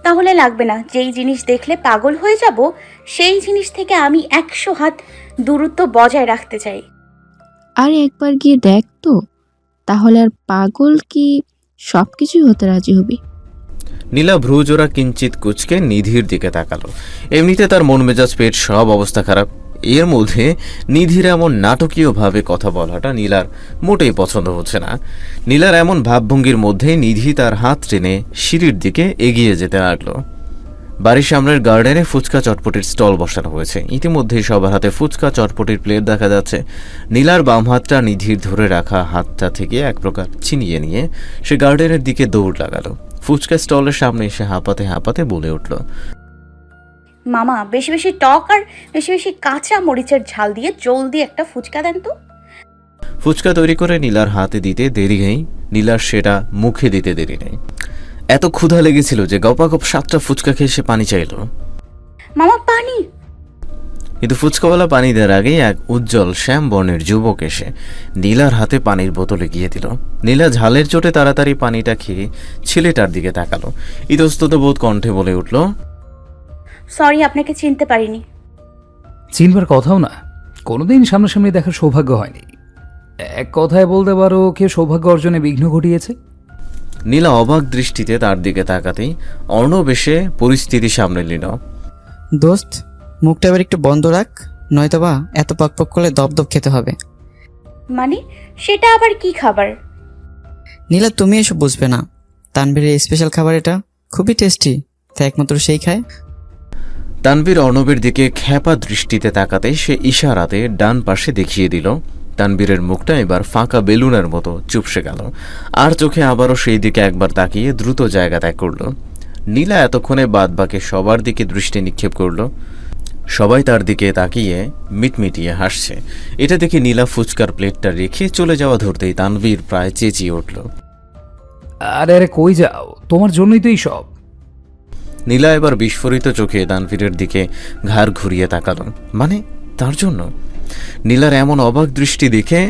তাহলে লাগবে না, যেই জিনিস দেখলে পাগল হয়ে যাব সেই জিনিস থেকে আমি 100 হাত দূরত্ব বজায় রাখতে চাই। আর একবার গিয়ে দেখ তো, তাহলে আর পাগল কি সব কিছুই হতে রাজি হবি। নীলা ভ্রুজোড়া কিঞ্চিত কুচকে নিধির দিকে তাকালো। এমনিতে তার মন মেজাজ পেট সব অবস্থা খারাপ, এর মধ্যে নিধির এমন নাটকীয়ভাবে কথা বলাটা নীলার মোটেই পছন্দ হচ্ছে না। নীলার এমন ভাবভঙ্গির মধ্যে নিধি তার হাত টেনে সিঁড়ির দিকে এগিয়ে যেতে লাগলো। বাড়ির সামনের গার্ডেনে ফুচকা চটপটির স্টল বসানো হয়েছে। ইতিমধ্যেই সবার হাতে ফুচকা চটপটির প্লেট দেখা যাচ্ছে। নীলার বাম হাতটা নিধির ধরে রাখা হাতটা থেকে এক প্রকার ছিনিয়ে নিয়ে সে গার্ডেনের দিকে দৌড় লাগালো। ফুচকা স্টলের সামনে এসে হাঁপাতে হাঁপাতে বলে উঠল, মামা, বেশি বেশি টক আর বেশি বেশি কাঁচা মরিচের ঝাল দিয়ে জলদি একটা ফুচকা দেন তো। ফুচকা তৈরি করে নীলার হাতে দিতে দেরি নেই, নীলার সেটা মুখে দিতে দেরি নেই। এত ক্ষুধা লেগেছিল যে গপাগপ 7টা ফুচকা খেয়ে সে পানি চাইল। মামা পানি। কিন্তু ফুচকাওয়ালা পানি দেওয়ার আগেই এক উজ্জ্বল শ্যাম বর্ণের যুবক এসে নীলার হাতে পানির বোতল এগিয়ে দিল। নীলা ঝালের চোটে তাড়াতাড়ি পানিটা খেয়ে ছেলেটার দিকে তাকালো। ইতস্তত বোধ কণ্ঠে বলে উঠল, সরি, আপনাকে চিনতে পারিনি। চিনবার কথাও না, কোনোদিন সামনাসামনি দেখার সৌভাগ্য হয়নি। এক কথায় বলতে পারো কেউ সৌভাগ্য অর্জনে বিঘ্ন ঘটিয়েছে। নীলা অবাক দৃষ্টিতে তার দিকে তাকাতেই অর্ণব এসে পরিস্থিতি সামনে নিল। দোস্ত, মুখটা এবার একটু বন্ধ রাখ, নয়তোবা এত পকপক করলে দপদপ খেতে হবে। মানে সেটা আবার কি খাবার? নীলা, তুমি এসব বুঝবে না। তানভীরের স্পেশাল খাবার এটা, খুবই টেস্টি, তাই একমাত্র সেই খায়। তানভীর অর্ণবের দিকে খ্যাপা দৃষ্টিতে তাকাতে সে ইশারাতে ডান পাশে দেখিয়ে দিল। তানভীরের মুখটা এবার ফাঁকা বেলুনের মতো চুপসে গেল, আর চোখে আবারও সেই দিকে একবার তাকিয়ে দ্রুত জায়গা ত্যাগ করল। নীলা এতক্ষণে বাদবাকি সবার দিকে দৃষ্টি নিক্ষেপ করল। সবাই তার দিকে তাকিয়ে মিটমিটিয়ে হাসছে। এটা দেখে নীলা ফুচকার প্লেটটা রেখে চলে যাওয়া ধরতেই তানভীর প্রায় চেঁচিয়ে উঠল, আরে আরে কই যাও, তোমার জন্যই তো এই সব। নীলা এবার বিস্ফোরিত চোখে তানভীরের দিকে ঘাড় ঘুরিয়ে তাকালো। মানে তার জন্য? নীলার এমন অবাক দৃষ্টি দেখে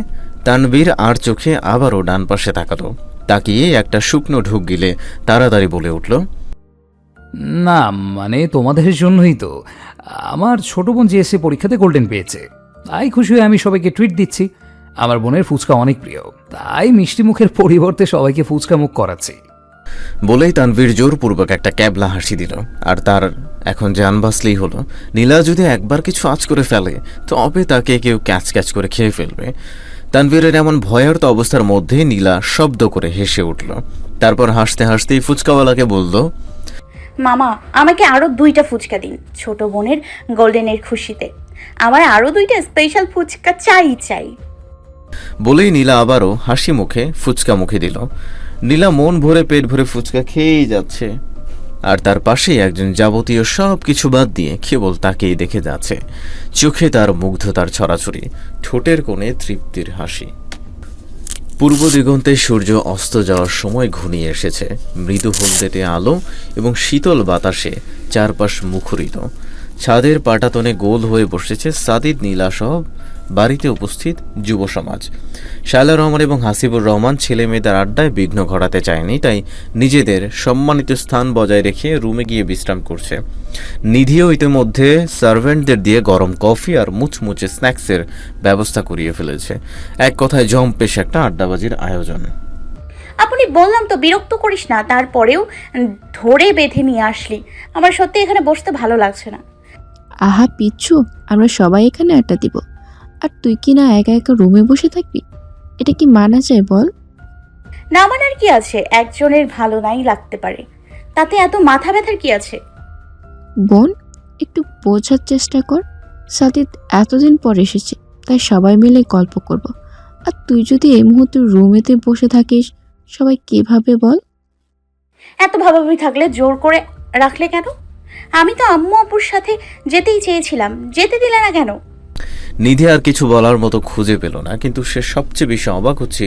তানভীর আর চোখে আবারও ডান পাশে তাকালো। তাকিয়ে একটা শুকনো ঢুক গিলে তাড়াতাড়ি বলে উঠল, না মানে তোমাদের জন্যই তো। আমার ছোট বোন জিএসসি পরীক্ষাতে গোল্ডেন পেয়েছে, তাই খুশি হয়ে আমি সবাইকে ট্রিট দিচ্ছি। আমার বোনের ফুচকা অনেক প্রিয়, তাই মিষ্টি মুখের পরিবর্তে সবাইকে ফুচকা মুখ করাচ্ছি। বলেই তানভীর জোরপূর্বক একটা ক্যাবলা হাসি দিল। আর তার এখন জান বাঁচলেই হলো, নীলা যদি একবার কিছু আঁচ করে ফেলে তবে তাকে কেউ ক্যাচ ক্যাচ করে খেয়ে ফেলবে। তানভীরের এমন ভয়ার্ত অবস্থার মধ্যে নীলা শব্দ করে হেসে উঠল। তারপর হাসতে হাসতেই ফুচকাওয়ালাকে বলল, মামা, আমাকে আরও 2টা ফুচকা দিন, ছোট বোনের গোল্ডেনের খুশিতে। আমার আরও 2টা স্পেশাল ফুচকা চাই। বলেই নীলা আবারও হাসি মুখে ফুচকা মুখে দিল। নীলা মন ভরে পেট ভরে ফুচকা খেয়েই যাচ্ছে, আর তার পাশেই একজন যাবতীয় সব কিছু বাদ দিয়ে কেবল তাকেই দেখে যাচ্ছে। চোখে তার মুগ্ধতার ছড়াছড়ি, ঠোঁটের কোণে তৃপ্তির হাসি। পূর্ব দিগন্তে সূর্য অস্ত যাওয়ার সময় ঘনিয়ে এসেছে। মৃদু হলদেটে আলো এবং শীতল বাতাসে চারপাশ মুখরিত। ছাদের পাটাতনে গোল হয়ে বসেছে সাদিদ, নীলা সব বাড়িতে উপস্থিত যুব সমাজ। শায়লা রহমান এবং হাসিবুর রহমান ছেলে মেয়েদের আড্ডায় বিঘ্ন ঘটাতে চায়নি, তাই নিজেদের সম্মানিত স্থান বজায় রেখে রুমে গিয়ে বিশ্রাম করছে। নিধিও ইতিমধ্যে সার্ভেন্টদের দিয়ে গরম কফি আর মুচমুচে স্ন্যাক্সের ব্যবস্থা করিয়ে ফেলেছে। এক কথায় জম্পেশ একটা আড্ডাবাজির আয়োজন। আপনি বললাম তো বিরক্ত করিস না, তারপরেও ধরে বেঁধে নিয়ে আসলি। আমার সত্যি এখানে বসতে ভালো লাগছে না। আহা পিচ্ছু, আমরা সবাই এখানে আড্ডা দিব, আর তুই কি না একা একা রুমে বসে থাকবি? এটা কি মানা যায় বল? না মানার কি আছে, একজনের ভালো নাই লাগতে পারে, তাতে এত মাথা ব্যথার কি আছে? বোন, একটু বোঝার চেষ্টা কর। সাদিদ এতদিন পর এসেছে, তাই সবাই মিলে গল্প করব। আর তুই যদি এই মুহূর্তে রুমেতে বসে থাকিস, সবাই কিভাবে বল? এত ভাবাভাবি থাকলে জোর করে রাখলে কেন? আমি তো আম্মু আব্বুর সাথে যেতেই চেয়েছিলাম, যেতে দিলে না কেন? নিধি আর কিছু বলার মতো খুঁজে পেল না, কিন্তু সে সবচেয়ে বেশি অবাক হচ্ছে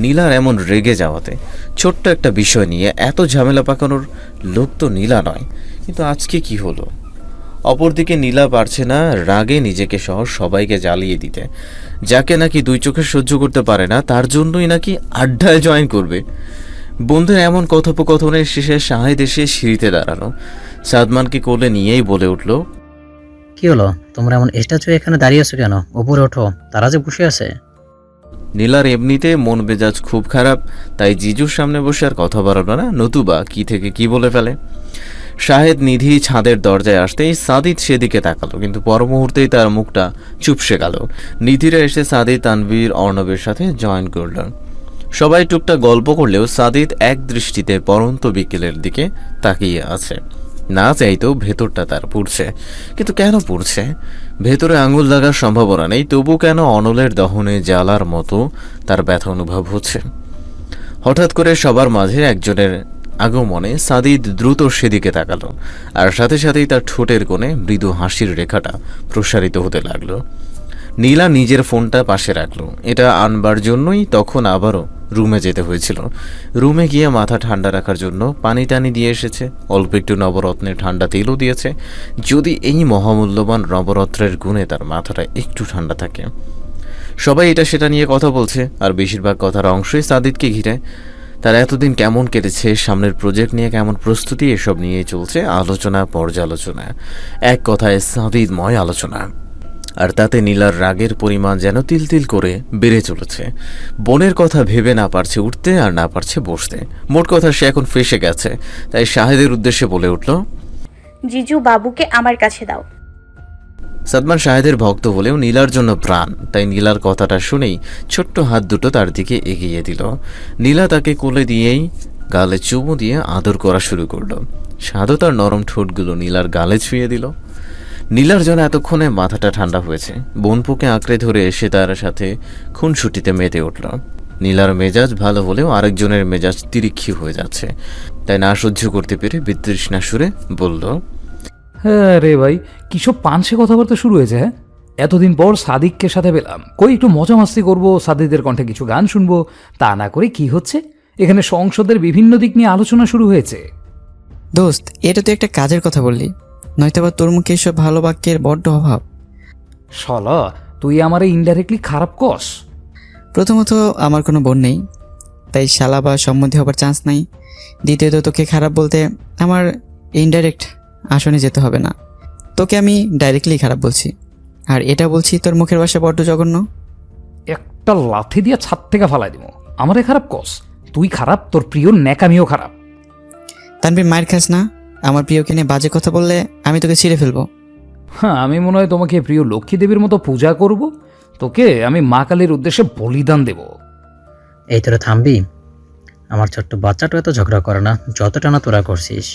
নীলার এমন রেগে যাওয়াতে। ছোট্ট একটা বিষয় নিয়ে এত ঝামেলা পাকানোর লোক তো নীলা নয়, কিন্তু আজকে কি হলো? অপরদিকে নীলা পারছে না রাগে নিজেকে সহ সবাইকে জ্বালিয়ে দিতে। যাকে নাকি 2 চোখে সহ্য করতে পারে না, তার জন্যই নাকি আড্ডায় জয়েন করবে। বন্ধুর এমন কথোপকথনের শেষে শাহেদ এসে সিঁড়িতে দাঁড়ানো। সাদমানকে কোলে নিয়েই বলে উঠল, কি হলো, তোমরা এমন স্ট্যাচু এখানে দাঁড়িয়ে আছো কেন? উপরে ওঠো, তারা যে বসে আছে। নীলার এমনিতে মন মেজাজ খুব খারাপ, তাই জিজুর সামনে বসে আর কথা বাড়ালো না, নতুবা কি থেকে কি বলে ফেলে। শাহেদ নিধি ছাদের দরজায় আসতেই সাদিদ সেদিকে তাকালো, কিন্তু পর মুহূর্তেই তার মুখটা চুপসে গেল। নিধিরা এসে সাদিদ, তানভীর, অর্ণবের সাথে জয়েন করল। সবাই টুকটাক গল্প করলেও সাদিদ এক দৃষ্টিতে পরন্ত বিকেলের দিকে তাকিয়ে আছে। না চাইতেও ভেতরটা তার পুড়ছে। কিন্তু কেন পুড়ছে? ভেতরে আঙুল লাগার সম্ভাবনা নেই, তবু কেন অনলের দহনে জ্বালার মতো তার ব্যথা অনুভব হচ্ছে। হঠাৎ করে সবার মাঝে একজনের আগমনে সাদিদ দ্রুত সেদিকে তাকালো, আর সাথে সাথেই তার ঠোঁটের কোণে মৃদু হাসির রেখাটা প্রসারিত হতে লাগলো। নীলা নিজের ফোনটা পাশে রাখলো। এটা আনবার জন্যই তখন আবারও রুমে যেতে হয়েছিল। রুমে গিয়ে মাথা ঠান্ডা রাখার জন্য পানি টানি দিয়ে এসেছে, অল্প একটু নবরত্নের ঠান্ডা তেলও দিয়েছে, যদি এই মহামূল্যবান নবরত্নের গুণে তার মাথাটা একটু ঠান্ডা থাকে। সবাই এটা সেটা নিয়ে কথা বলছে, আর বেশিরভাগ কথার অংশই সাদিদকে ঘিরে। তার এতদিন কেমন কেটেছে, সামনের প্রজেক্ট নিয়ে কেমন প্রস্তুতি, এসব নিয়েই চলছে আলোচনা, পর্যালোচনা, এক কথায় সাদিদময় আলোচনা। আর তাতে নীলার রাগের পরিমাণ যেন তিল তিল করে বেড়ে চলেছে। বোনের কথা ভেবে না পারছে উঠতে, আর না পারছে বসতে। মোট কথা সে এখন ফেসে গেছে, তাই শাহেদের উদ্দেশ্যে বলে উঠল, জিজু বাবুকে আমার কাছে দাও। সাদমান শাহেদের ভক্ত হলেও নীলার জন্য প্রাণ, তাই নীলার কথাটা শুনেই ছোট্ট হাত দুটো তার দিকে এগিয়ে দিল। নীলা তাকে কোলে দিয়েই গালে চুমু দিয়ে আদর করা শুরু করলো। সাধু তার নরম ঠোঁটগুলো নীলার গালে ছুঁয়ে দিল। নীলার যেন এতক্ষণে মাথাটা ঠান্ডা হয়েছে। বোনপুকে আঁকড়ে ধরে এসে তার সাথে খুনসুটিতে মেতে উঠল। নীলার মেজাজ ভালো হলেও আরেকজনের মেজাজ তিরিক্ষি হয়ে যাচ্ছে, তাই না সহ্য করতে পেরে বিতৃষ্ণা সুরে বলল, হ্যাঁ রে ভাই, কিসব পাঞ্চে কথাবার্তা শুরু হয়েছে? হ্যাঁ, এতদিন পর সাদিককে সাথে পেলাম, কই একটু মজা মাস্তি করবো, সাদিদের কণ্ঠে কিছু গান শুনবো, তা না করে কি হচ্ছে এখানে? সংসদের বিভিন্ন দিক নিয়ে আলোচনা শুরু হয়েছে। দোস্ত, এটা তুই একটা কাজের কথা বললি, নয়তো আবার তোর মুখে এসব ভালো বাক্যের বড্ড অভাব। শালা, তুই আমারে ইনডাইরেক্টলি খারাপ কস। প্রথমত আমার কোনো বোন নেই, তাই শালা বা সম্বন্ধী হবার চান্স নাই। দ্বিতীয়ত তোকে খারাপ বলতে আমার ইনডাইরেক্ট আসনে যেতে হবে না, তোকে আমি ডাইরেক্টলি খারাপ বলছি। আর এটা বলছি তোর মুখের ভাষা বড্ড জঘন্য। একটা লাথি দিয়ে ছাদ থেকে ফালাই দিব। আমারে খারাপ কস? তুই খারাপ, তোর প্রিয় ন্যাকামিও খারাপ। তানভীর মায়ের খাস না, আমার প্রিয়কে নিয়ে বাজে কথা বললে আমি তোকে ছিঁড়ে ফেলবো। হ্যাঁ, আমি মনে হয় তোমাকে প্রিয় লক্ষ্মী দেবীর মতো পূজা করব, তোকে আমি মা কালীর উদ্দেশ্যে বলিদান দেব। এই তোরা থামবি? আমার ছোট্ট বাচ্চাটা এত ঝগড়া করে না, যতটা না তোরা করছিস।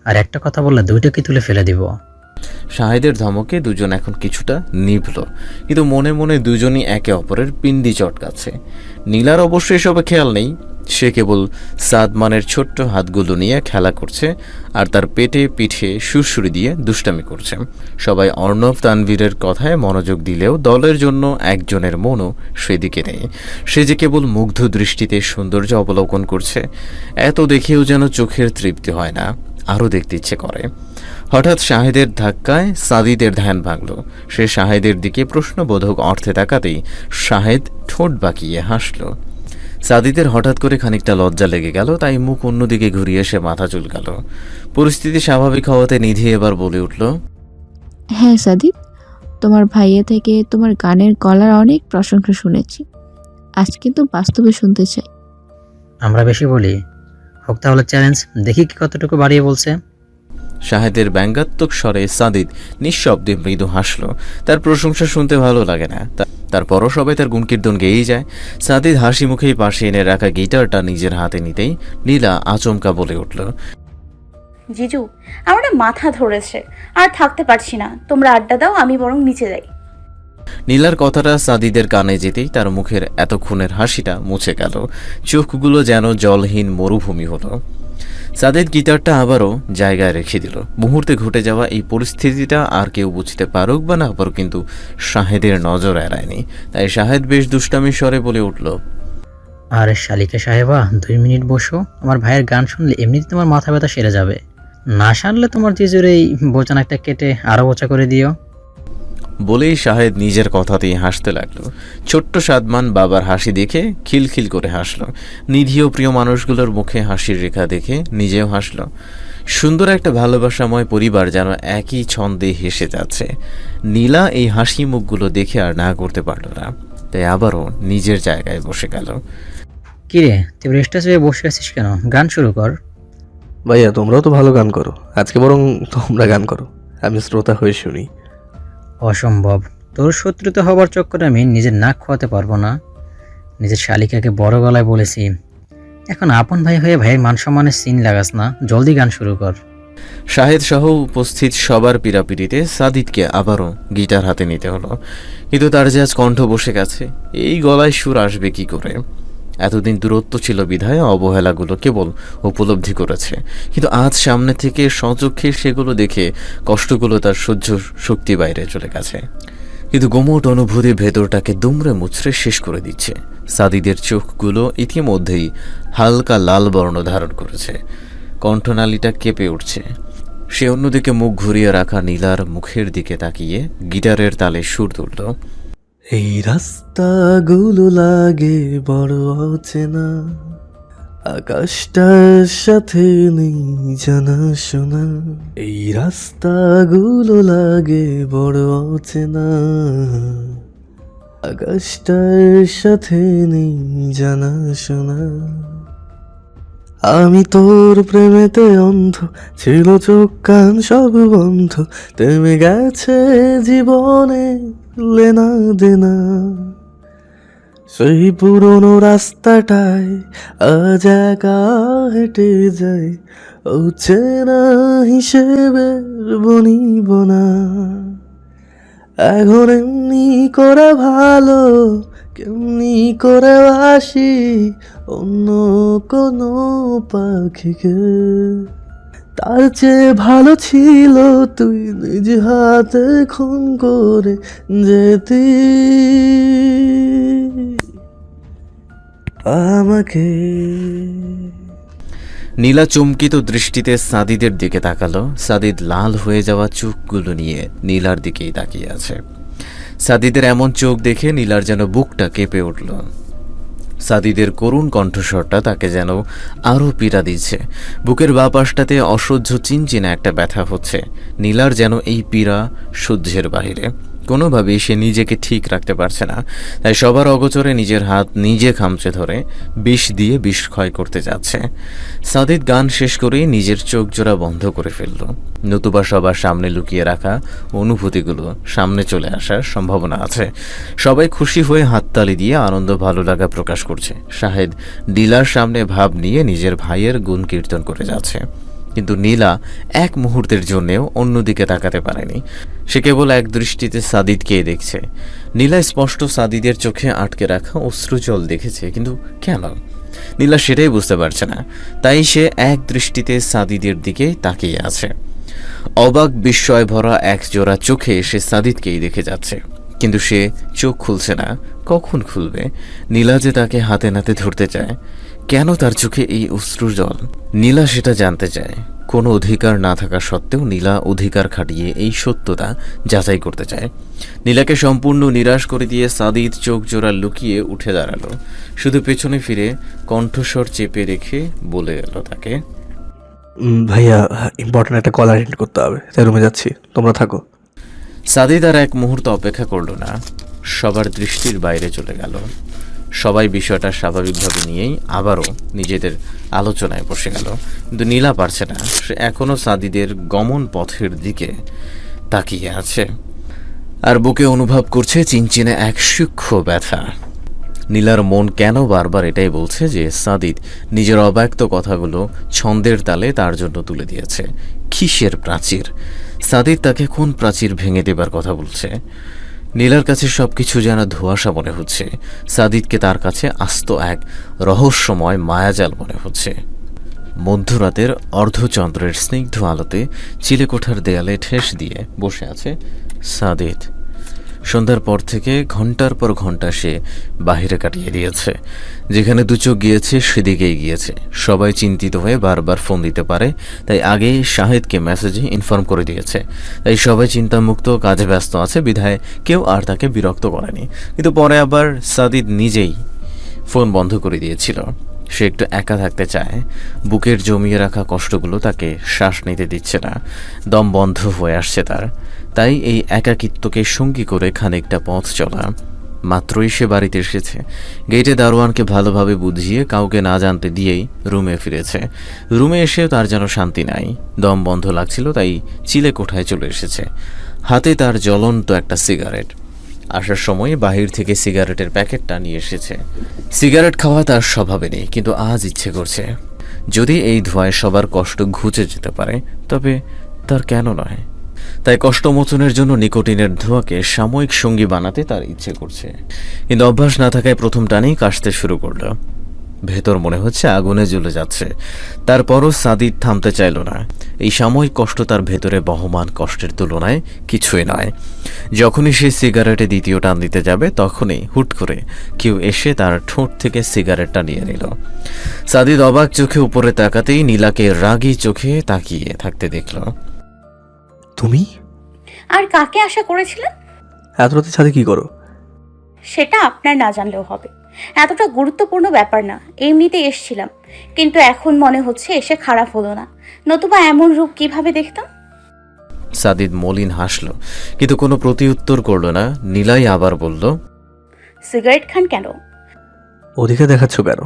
আর একটা কথা বললে দুইটাকে তুলে ফেলে দিব। শাহেদের ধমকে দুজন এখন কিছুটা নিভল, কিন্তু মনে মনে দুজনই একে অপরের পিন্ডি চটকাচ্ছে। নীলার অবশ্য এসবে খেয়াল নেই, সে কেবল সাদমানের ছোট্ট হাতগুলো নিয়ে খেলা করছে আর তার পেটে পিঠে সুরসুরি দিয়ে দুষ্টামি করছে। সবাই অর্ণব তানভীরের কথায় মনোযোগ দিলেও দলের জন্য একজনের মনও সেদিকে নেই। সে যে কেবল মুগ্ধ দৃষ্টিতে সৌন্দর্য অবলোকন করছে, এত দেখেও যেন চোখের তৃপ্তি হয় না, আরও দেখতে ইচ্ছে করে। হঠাৎ শাহেদের ধাক্কায় সাদিদের ধ্যান ভাঙল। সে শাহেদের দিকে প্রশ্নবোধক অর্থে তাকাতেই শাহেদ ঠোঁট বাঁকিয়ে হাসল। সাদিদের হঠাৎ করে খানিকটা লজ্জা লেগে গেল, তাই মুখ অন্যদিকে ঘুরিয়ে সে মাথা চুলকাল। পরিস্থিতি স্বাভাবিক হওয়াতে নিধি এবার বলে উঠল, হ্যাঁ সাদিদ, তোমার ভাইয়া থেকে তোমার গানের গলার অনেক প্রশংসা শুনেছি, আজ কিন্তু বাস্তবে শুনতে চাই। আমরা বেশি বলি? হোক তাহলে চ্যালেঞ্জ, দেখি কি কতটুকু বাড়িয়ে বলছে। শাহেদের ব্যঙ্গাত্মক স্বরে সাদিদ নিঃশব্দে মৃদু হাসল। তার প্রশংসা শুনতে ভালো লাগে না, তারপরও সবাই তার গুণকীর্তন গেয়েই যায়। সাদিদ হাসি মুখেই পাশে এনে রাখা গিটারটা নিজের হাতে নিতেই নীলা আচমকা বলে উঠল, জিজু, আমার না মাথা ধরেছে, আর থাকতে পারছি না, তোমরা আড্ডা দাও, আমি বরং নিচে যাই। নীলার কথাটা সাদিদের কানে যেতেই তার মুখের এতক্ষণের হাসিটা মুছে গেল, চোখগুলো যেন জলহীন মরুভূমি হলো। সাদিদ গিটারটা আবারও জায়গায় রেখে দিল। মুহূর্তে ঘটে যাওয়া এই পরিস্থিতিটা আর কেউ বুঝতে পারুক বা না পারুক, কিন্তু শাহেদের নজর এড়ায়নি। তাই শাহেদ বেশ দুষ্টামি স্বরে বলে উঠল, আরে শালিকা সাহেবা, 2 মিনিট বসো। আমার ভাইয়ের গান শুনলে এমনিতে তোমার মাথা ব্যথা সেরে যাবে। না সারলে তোমার জিজুর এই বোচান একটা কেটে আরো বোচা করে দিও। বলেই শাহেদ নিজের কথাতেই হাসতে লাগলো। ছোট্ট সাদমান বাবার হাসি দেখে খিলখিল করে হাসল। নিধিও প্রিয় মানুষগুলোর মুখে হাসির রেখা দেখে নিজেও হাসল। সুন্দর একটা ভালোবাসাময় পরিবার যেন একই ছন্দে হেসে যাচ্ছে। নীলা এই হাসি মুখগুলো দেখে আর না করতে পারল না, তাই আবারও নিজের জায়গায় বসে গেল। কিরে, তুই রেস্টাস হয়ে বসে আছিস কেন? গান শুরু কর। ভাইয়া তোমরাও তো ভালো গান করো, আজকে বরং তোমরা গান করো, আমি শ্রোতা হয়ে শুনি। অসম্ভব, তোর শত্রুতা হবার চক্করে আমি নিজের নাক খোয়াতে পারবো না। নিজের শালিকাকে বড় গলায় বলেছি, এখন আপন ভাই হয়ে ভাইয়ের মান সম্মানের সিন লাগাস না, জলদি গান শুরু কর। শাহেদ সহ উপস্থিত সবার পীড়াপিড়িতে সাদিদকে আবারও গিটার হাতে নিতে হলো, কিন্তু তার যে আজ কণ্ঠ বসে গেছে, এই গলায় সুর আসবে কি করে? এতদিন দূরত্ব ছিল বিধায় অবহেলাগুলো কেবল উপলব্ধি করেছে, কিন্তু আজ সামনে থেকে সচক্ষে সেগুলো দেখে কষ্টগুলো তার সহ্য শক্তি বাইরে চলে গেছে। কিন্তু গোমট অনুভূতি ভেতরটাকে দুমড়ে মুচড়ে শেষ করে দিচ্ছে। সাদিদের চোখগুলো ইতিমধ্যেই হালকা লাল বর্ণ ধারণ করেছে, কণ্ঠনালীটা কেঁপে উঠছে। সে অন্যদিকে মুখ ঘুরিয়ে রাখা নীলার মুখের দিকে তাকিয়ে গিটারের তালে সুর তুলল। এই রাস্তাগুলো লাগে বড় অচেনা, আকাশটার সাথে নেই জানা শোনা। এই রাস্তাগুলো লাগে বড় অচেনা, আকাশটার সাথে নেই জানা শোনা। আমি তোর প্রেমেতে অন্ধ, ছিল চোখ কান সব বন্ধ, থেমে গেছে জীবনে লেনা দেনা। সেই পুরনো রাস্তাটায় আজ একা হেঁটে যাই, অচেনা হিসেবে বনিব না। এখন এমনি করে ভালো, কেমনি করে বাসি অন্য কোনো পাখিকে। তার চেয়ে ভালো ছিল তুই নিজ হাতে খুন করে যেতি আমাকে। নীলা চমকিত দৃষ্টিতে সাদিদের দিকে তাকালো। সাদিদ লাল হয়ে যাওয়া চোখগুলো নিয়ে নীলার দিকেই তাকিয়ে আছে। সাদিদের এমন চোখ দেখে নীলার যেন বুকটা কেঁপে উঠল। সাদিদের করুণ কণ্ঠস্বরটা তাকে যেন আরও পীড়া দিচ্ছে। বুকের বাঁ পাশটাতে অসহ্য চিনচিনা একটা ব্যথা হচ্ছে। নীলার যেন এই পীড়া সহ্যের বাহিরে। কোনোভাবেই সে নিজেকে ঠিক রাখতে পারছে না, তাই সবার অগোচরে নিজের হাত নিজে খামচে ধরে বিষ দিয়ে বিষ ক্ষয় করতে যাচ্ছে। সাদিদ গান শেষ করেই নিজের চোখ জোড়া বন্ধ করে ফেলল, নতুবা সবার সামনে লুকিয়ে রাখা অনুভূতিগুলো সামনে চলে আসার সম্ভাবনা আছে। সবাই খুশি হয়ে হাততালি দিয়ে আনন্দ ভালো লাগা প্রকাশ করছে। শাহেদ নীলার সামনে ভাব নিয়ে নিজের ভাইয়ের গুণ কীর্তন করে যাচ্ছে, কিন্তু নীলা এক মুহূর্তের জন্যেও অন্যদিকে তাকাতে পারেনি। সে কেবল এক দৃষ্টিতে সাদিদকেই দেখছে। নীলা স্পষ্ট সাদিদের চোখে আটকে রাখা অশ্রুজল দেখেছে, কিন্তু কেন? নীলা সেটাই বুঝতে পারছে না। তাই সে এক দৃষ্টিতে সাদিদের দিকে তাকিয়ে আছে। অবাক বিস্ময় ভরা এক জোড়া চোখে সে সাদিদকেই দেখে যাচ্ছে, কিন্তু সে চোখ খুলছে না। কখন খুলবে? নীলা যে তাকে হাতে নাতে ধরতে চায়, কেন তার চোখে এই অশ্রুর জল? নীলা সেটা জানতে চায়। কোনো অধিকার না থাকা সত্ত্বেও নীলা অধিকার খাটিয়ে এই সত্যতা যাচাই করতে চায়। নীলাকে সম্পূর্ণ নিরাশ করে দিয়ে সাদিদ চোখ জোড়া লুকিয়ে উঠে দাঁড়ালো, শুধু পেছনে ফিরে কণ্ঠস্বর চেপে রেখে বলে এলো তাকে, ভাইয়া ইম্পর্টেন্ট একটা কল অ্যাটেন্ড করতে হবে, তাই রুমে যাচ্ছি, তোমরা থাকো। সাদিদ আর এক মুহূর্ত অপেক্ষা করলো না, সবার দৃষ্টির বাইরে চলে গেল। সবাই বিষয়টা স্বাভাবিকভাবে নিয়েই আবারও নিজেদের আলোচনায় বসে গেল, কিন্তু নীলা পারছে না। সে এখনও সাদিদের গমন পথের দিকে তাকিয়ে আছে আর বুকে অনুভব করছে চিনচিনে এক সূক্ষ্ম ব্যথা। নীলার মন কেন বারবার এটাই বলছে যে সাদিদ নিজের অব্যক্ত কথাগুলো ছন্দের তালে তার জন্য তুলে দিয়েছে। কিসের প্রাচীর? সাদিদ তাকে কোন প্রাচীর ভেঙে দেবার কথা বলছে? নীলার কাছে সবকিছু যেন ধোঁয়াশা মনে হচ্ছে। সাদিদকে তার কাছে আস্ত এক রহস্যময় মায়াজাল মনে হচ্ছে। মধ্যরাতের অর্ধচন্দ্রের স্নিগ্ধ আলোতে চিলেকোঠার দেয়ালে ঠেস দিয়ে বসে আছে সাদিদ। সন্ধ্যার পর থেকে ঘন্টার পর ঘন্টা সে বাহিরে কাটিয়ে দিয়েছে। যেখানে দু চোখ গিয়েছে সেদিকেই গিয়েছে। সবাই চিন্তিত হয়ে বারবার ফোন দিতে পারে, তাই আগেই শাহেদকে মেসেজে ইনফর্ম করে দিয়েছে। তাই সবাই চিন্তামুক্ত, কাজে ব্যস্ত আছে, বিধায় কেউ আর তাকে বিরক্ত করেনি। কিন্তু পরে আবার সাদিদ নিজেই ফোন বন্ধ করে দিয়েছিল। সে একটু একা থাকতে চায়। বুকের জমিয়ে রাখা কষ্টগুলো তাকে শ্বাস নিতে দিচ্ছে না, দম বন্ধ হয়ে আসছে তার। তাই এই একাকিত্বকে সঙ্গী করে খানিকটা পথ চলা। মাত্রই সে বাড়িতে এসেছে, গেটে দারোয়ানকে ভালোভাবে বুঝিয়ে কাউকে না জানতে দিয়েই রুমে ফিরেছে। রুমে এসেও তার যেন শান্তি নাই, দম বন্ধ লাগছিল, তাই চিলেকোঠায় চলে এসেছে। হাতে তার জ্বলন্ত একটা সিগারেট। আসার সময় বাহির থেকে সিগারেটের প্যাকেটটা নিয়ে এসেছে। সিগারেট খাওয়া তার স্বভাবে নেই, কিন্তু আজ ইচ্ছে করছে। যদি এই ধোঁয়ায় সবার কষ্ট ঘুচে যেতে পারে, তবে তার কেন নয়? তাই কষ্টমোচনের জন্য নিকোটিনের ধোঁয়াকে সাময়িক সঙ্গী বানাতে তার ইচ্ছে করছে। কিন্তু অভ্যাস না থাকায় প্রথম টানেই কাশতে শুরু করল। ভেতর মনে হচ্ছে আগুনে জ্বলে যাচ্ছে। তারপরও সাদিদ থামতে চাইল না। এই সাময়িক কষ্ট তার ভেতরে বহমান কষ্টের তুলনায় কিছুই নয়। যখনই সে সিগারেটে দ্বিতীয় টান দিতে যাবে, তখনই হুট করে কেউ এসে তার ঠোঁট থেকে সিগারেটটা নিয়ে নিল। সাদিদ অবাক চোখে উপরে তাকাতেই নীলাকে রাগী চোখে তাকিয়ে থাকতে দেখল। তুমি আর কাকে আশা করেছিলেন? এত রাতে ছাদে কি করো? সেটা আপনার না জানলেও হবে। এতটা গুরুত্বপূর্ণ ব্যাপার না, এমনিতেই এসছিলাম। কিন্তু এখন মনে হচ্ছে এসে খারাপ হলো না, নতুবা এমন রূপ কিভাবে দেখতাম। সাদিদ মলিন হাসল, কিন্তু কোনো প্রতিউত্তর করল না। নীলাই আবার বলল, সিগারেট খান কেন? অধিকার দেখাচ্ছ কেন?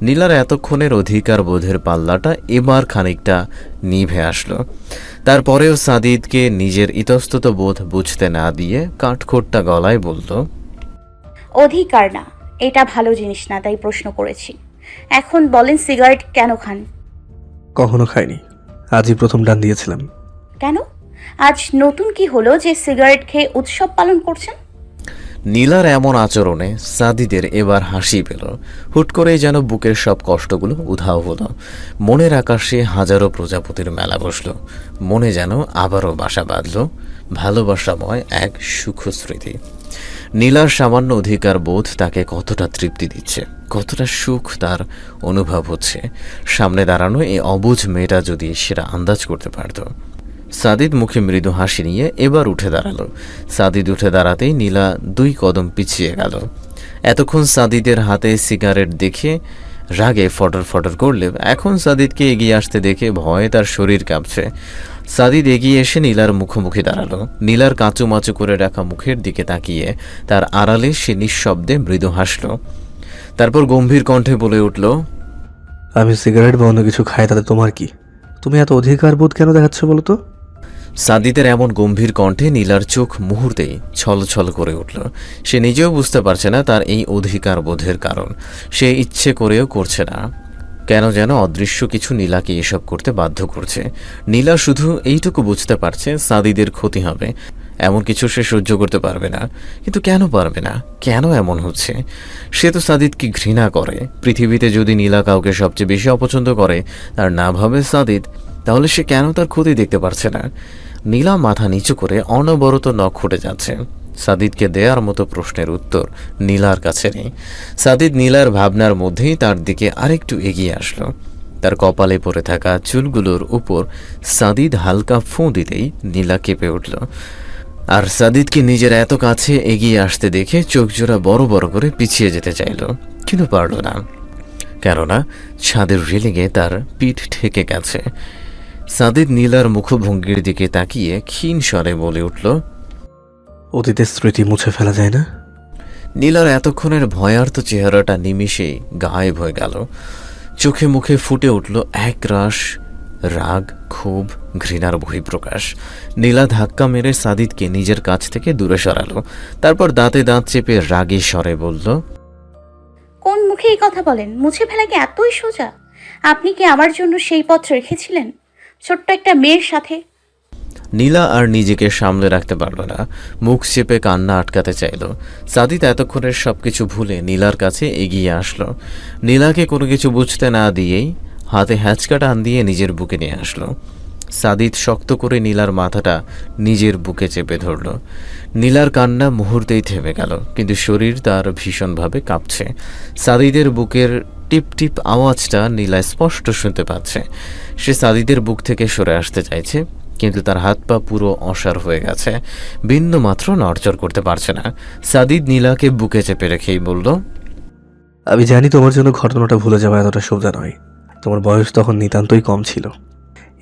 নীলার এতক্ষণের অধিকার বোধের পাল্লাটা এবার খানিকটা নিভে আসলো। তারপরেও সাদিদকে নিজের ইতস্তত বোধ বুঝতে না দিয়ে কাঠখোট্টা গলায় বলল, অধিকার না, এটা ভালো জিনিস না, তাই প্রশ্ন করেছি। এখন বলেন সিগারেট কেন খান? কখনো খাইনি, আজই প্রথম টান দিয়েছিলাম। কেন? আজ নতুন কি হলো যে সিগারেট খেয়ে উৎসব পালন করছেন? নীলার এমন আচরণে সাদিদের এবার হাসি পেল। হুট করেই যেন বুকের সব কষ্টগুলো উধাও হলো। মনের আকাশে হাজারো প্রজাপতির মেলা বসল। মনে যেন আবারও বাসা বাঁধল ভালোবাসাময় এক সুখ স্মৃতি। নীলার সামান্য অধিকার বোধ তাকে কতটা তৃপ্তি দিচ্ছে, কতটা সুখ তার অনুভব হচ্ছে। সামনে দাঁড়ানো এই অবুঝ মেয়েটা যদি সেটা আন্দাজ করতে পারত। সাদিদ মুখে মৃদু হাসি নিয়ে এবার উঠে দাঁড়ালো। সাদিদ উঠে দাঁড়াতেই নীলা 2 কদম পিছিয়ে গেল। এতক্ষণ সাদিদের হাতে সিগারেট দেখে রাগে ফটর ফটর করলে এখন সাদিদকে এগিয়ে আসতে দেখে ভয়ে তার শরীর কাঁপছে। সাদিদ এগিয়ে এসে নীলার মুখোমুখি দাঁড়ালো। নীলার কাঁচুমাচু করে রাখা মুখের দিকে তাকিয়ে তার আড়ালে সে নিঃশব্দে মৃদু হাসল। তারপর গম্ভীর কণ্ঠে বলে উঠল, আমি সিগারেট বা অন্য কিছু খাই, তাতে তোমার কি? তুমি এত অধিকার বোধ কেন দেখাচ্ছ বলো তো? সাদিদের এমন গম্ভীর কণ্ঠে নীলার চোখ মুহূর্তেই ছলছল করে উঠল। সে নিজেও বুঝতে পারছে না তার এই অধিকার বোধের কারণ। সে ইচ্ছে করেও করছে না, কেন যেন অদৃশ্য কিছু নীলাকে এসব করতে বাধ্য করছে। নীলা শুধু এইটুকু বুঝতে পারছে সাদিদের ক্ষতি হবে, এমন কিছু সে সহ্য করতে পারবে না। কিন্তু কেন পারবে না? কেন এমন হচ্ছে? সে তো সাদিদকে ঘৃণা করে। পৃথিবীতে যদি নীলা কাউকে সবচেয়ে বেশি অপছন্দ করে আর না ভাবে সাদিদ, তাহলে সে কেন তার ক্ষতি দেখতে পারছে না? নীলা মাথা নিচু করে অনবরত নখ খুঁটে যাচ্ছে। সাদিদকে দেওয়ার মতো প্রশ্নের উত্তর নীলার কাছে নেই। সাদিদ নীলার ভাবনার মধ্যেই তার দিকে আরেকটু এগিয়ে আসলো। তার কপালে পড়ে থাকা চুলগুলোর উপর সাদিদ হালকা ফোঁ দিতেই নীলা কেঁপে উঠল। আর সাদিদকে নিজের এত কাছে এগিয়ে আসতে দেখে চোখ জোড়া বড় বড় করে পিছিয়ে যেতে চাইল, কিন্তু পারল না, কেননা ছাদের রেলিংয়ে তার পিঠ ঠেকে গেছে। সাদিদ নীলার মুখভঙ্গির দিকে তাকিয়ে ক্ষীণ স্বরে বলে উঠল, অতীতের স্মৃতি মুছে ফেলা যায় না? নীলার এতক্ষণের ভয়ার্ত চেহারাটা নিমিষেই গায়েব হয়ে গেল। চোখে মুখে ফুটে উঠল একরাশ রাগ, ক্ষোভ, ঘৃণার বহিঃপ্রকাশ। নীলা ধাক্কা মেরে সাদিদকে নিজের কাছ থেকে দূরে সরালো। তারপর দাঁতে দাঁত চেপে রাগী স্বরে বলল, কোন মুখে এই কথা বলেন? মুছে ফেলা কি এতই সোজা? আপনি কি আমার জন্য সেই পথ রেখেছিলেন ছোট্ট একটা মেয়ের সাথে? নীলা আর নিজেকে সামলে রাখতে পারল না, মুখ চেপে কান্না আটকাতে চাইল। সাদিদ এতক্ষণের সবকিছু ভুলে নীলার কাছে এগিয়ে আসলো। নীলাকে কোনো কিছু বুঝতে না দিয়েই হাতে হ্যাঁচকা টান দিয়ে নিজের বুকে নিয়ে আসলো। সাদিদ শক্ত করে নীলার মাথাটা নিজের বুকে চেপে ধরল। নীলার কান্না মুহূর্তেই থেমে গেল, কিন্তু শরীর তার ভীষণভাবে কাঁপছে। সাদিদের বুকের টিপ টিপ আওয়াজটা নীলা স্পষ্ট শুনতে পাচ্ছে। সে সাদিদের বুক থেকে সরে আসতে চাইছে, কিন্তু তার হাত পা পুরো অসাড় হয়ে গেছে, বিন্দু মাত্র নড়চড় করতে পারছে না। সাদিদ নীলাকে বুকে চেপে রেখেই বলল, আমি জানি তোমার জন্য ঘটনাটা ভুলে যাওয়া এতটা সোজা নয়। তোমার বয়স তখন নিতান্তই কম ছিল।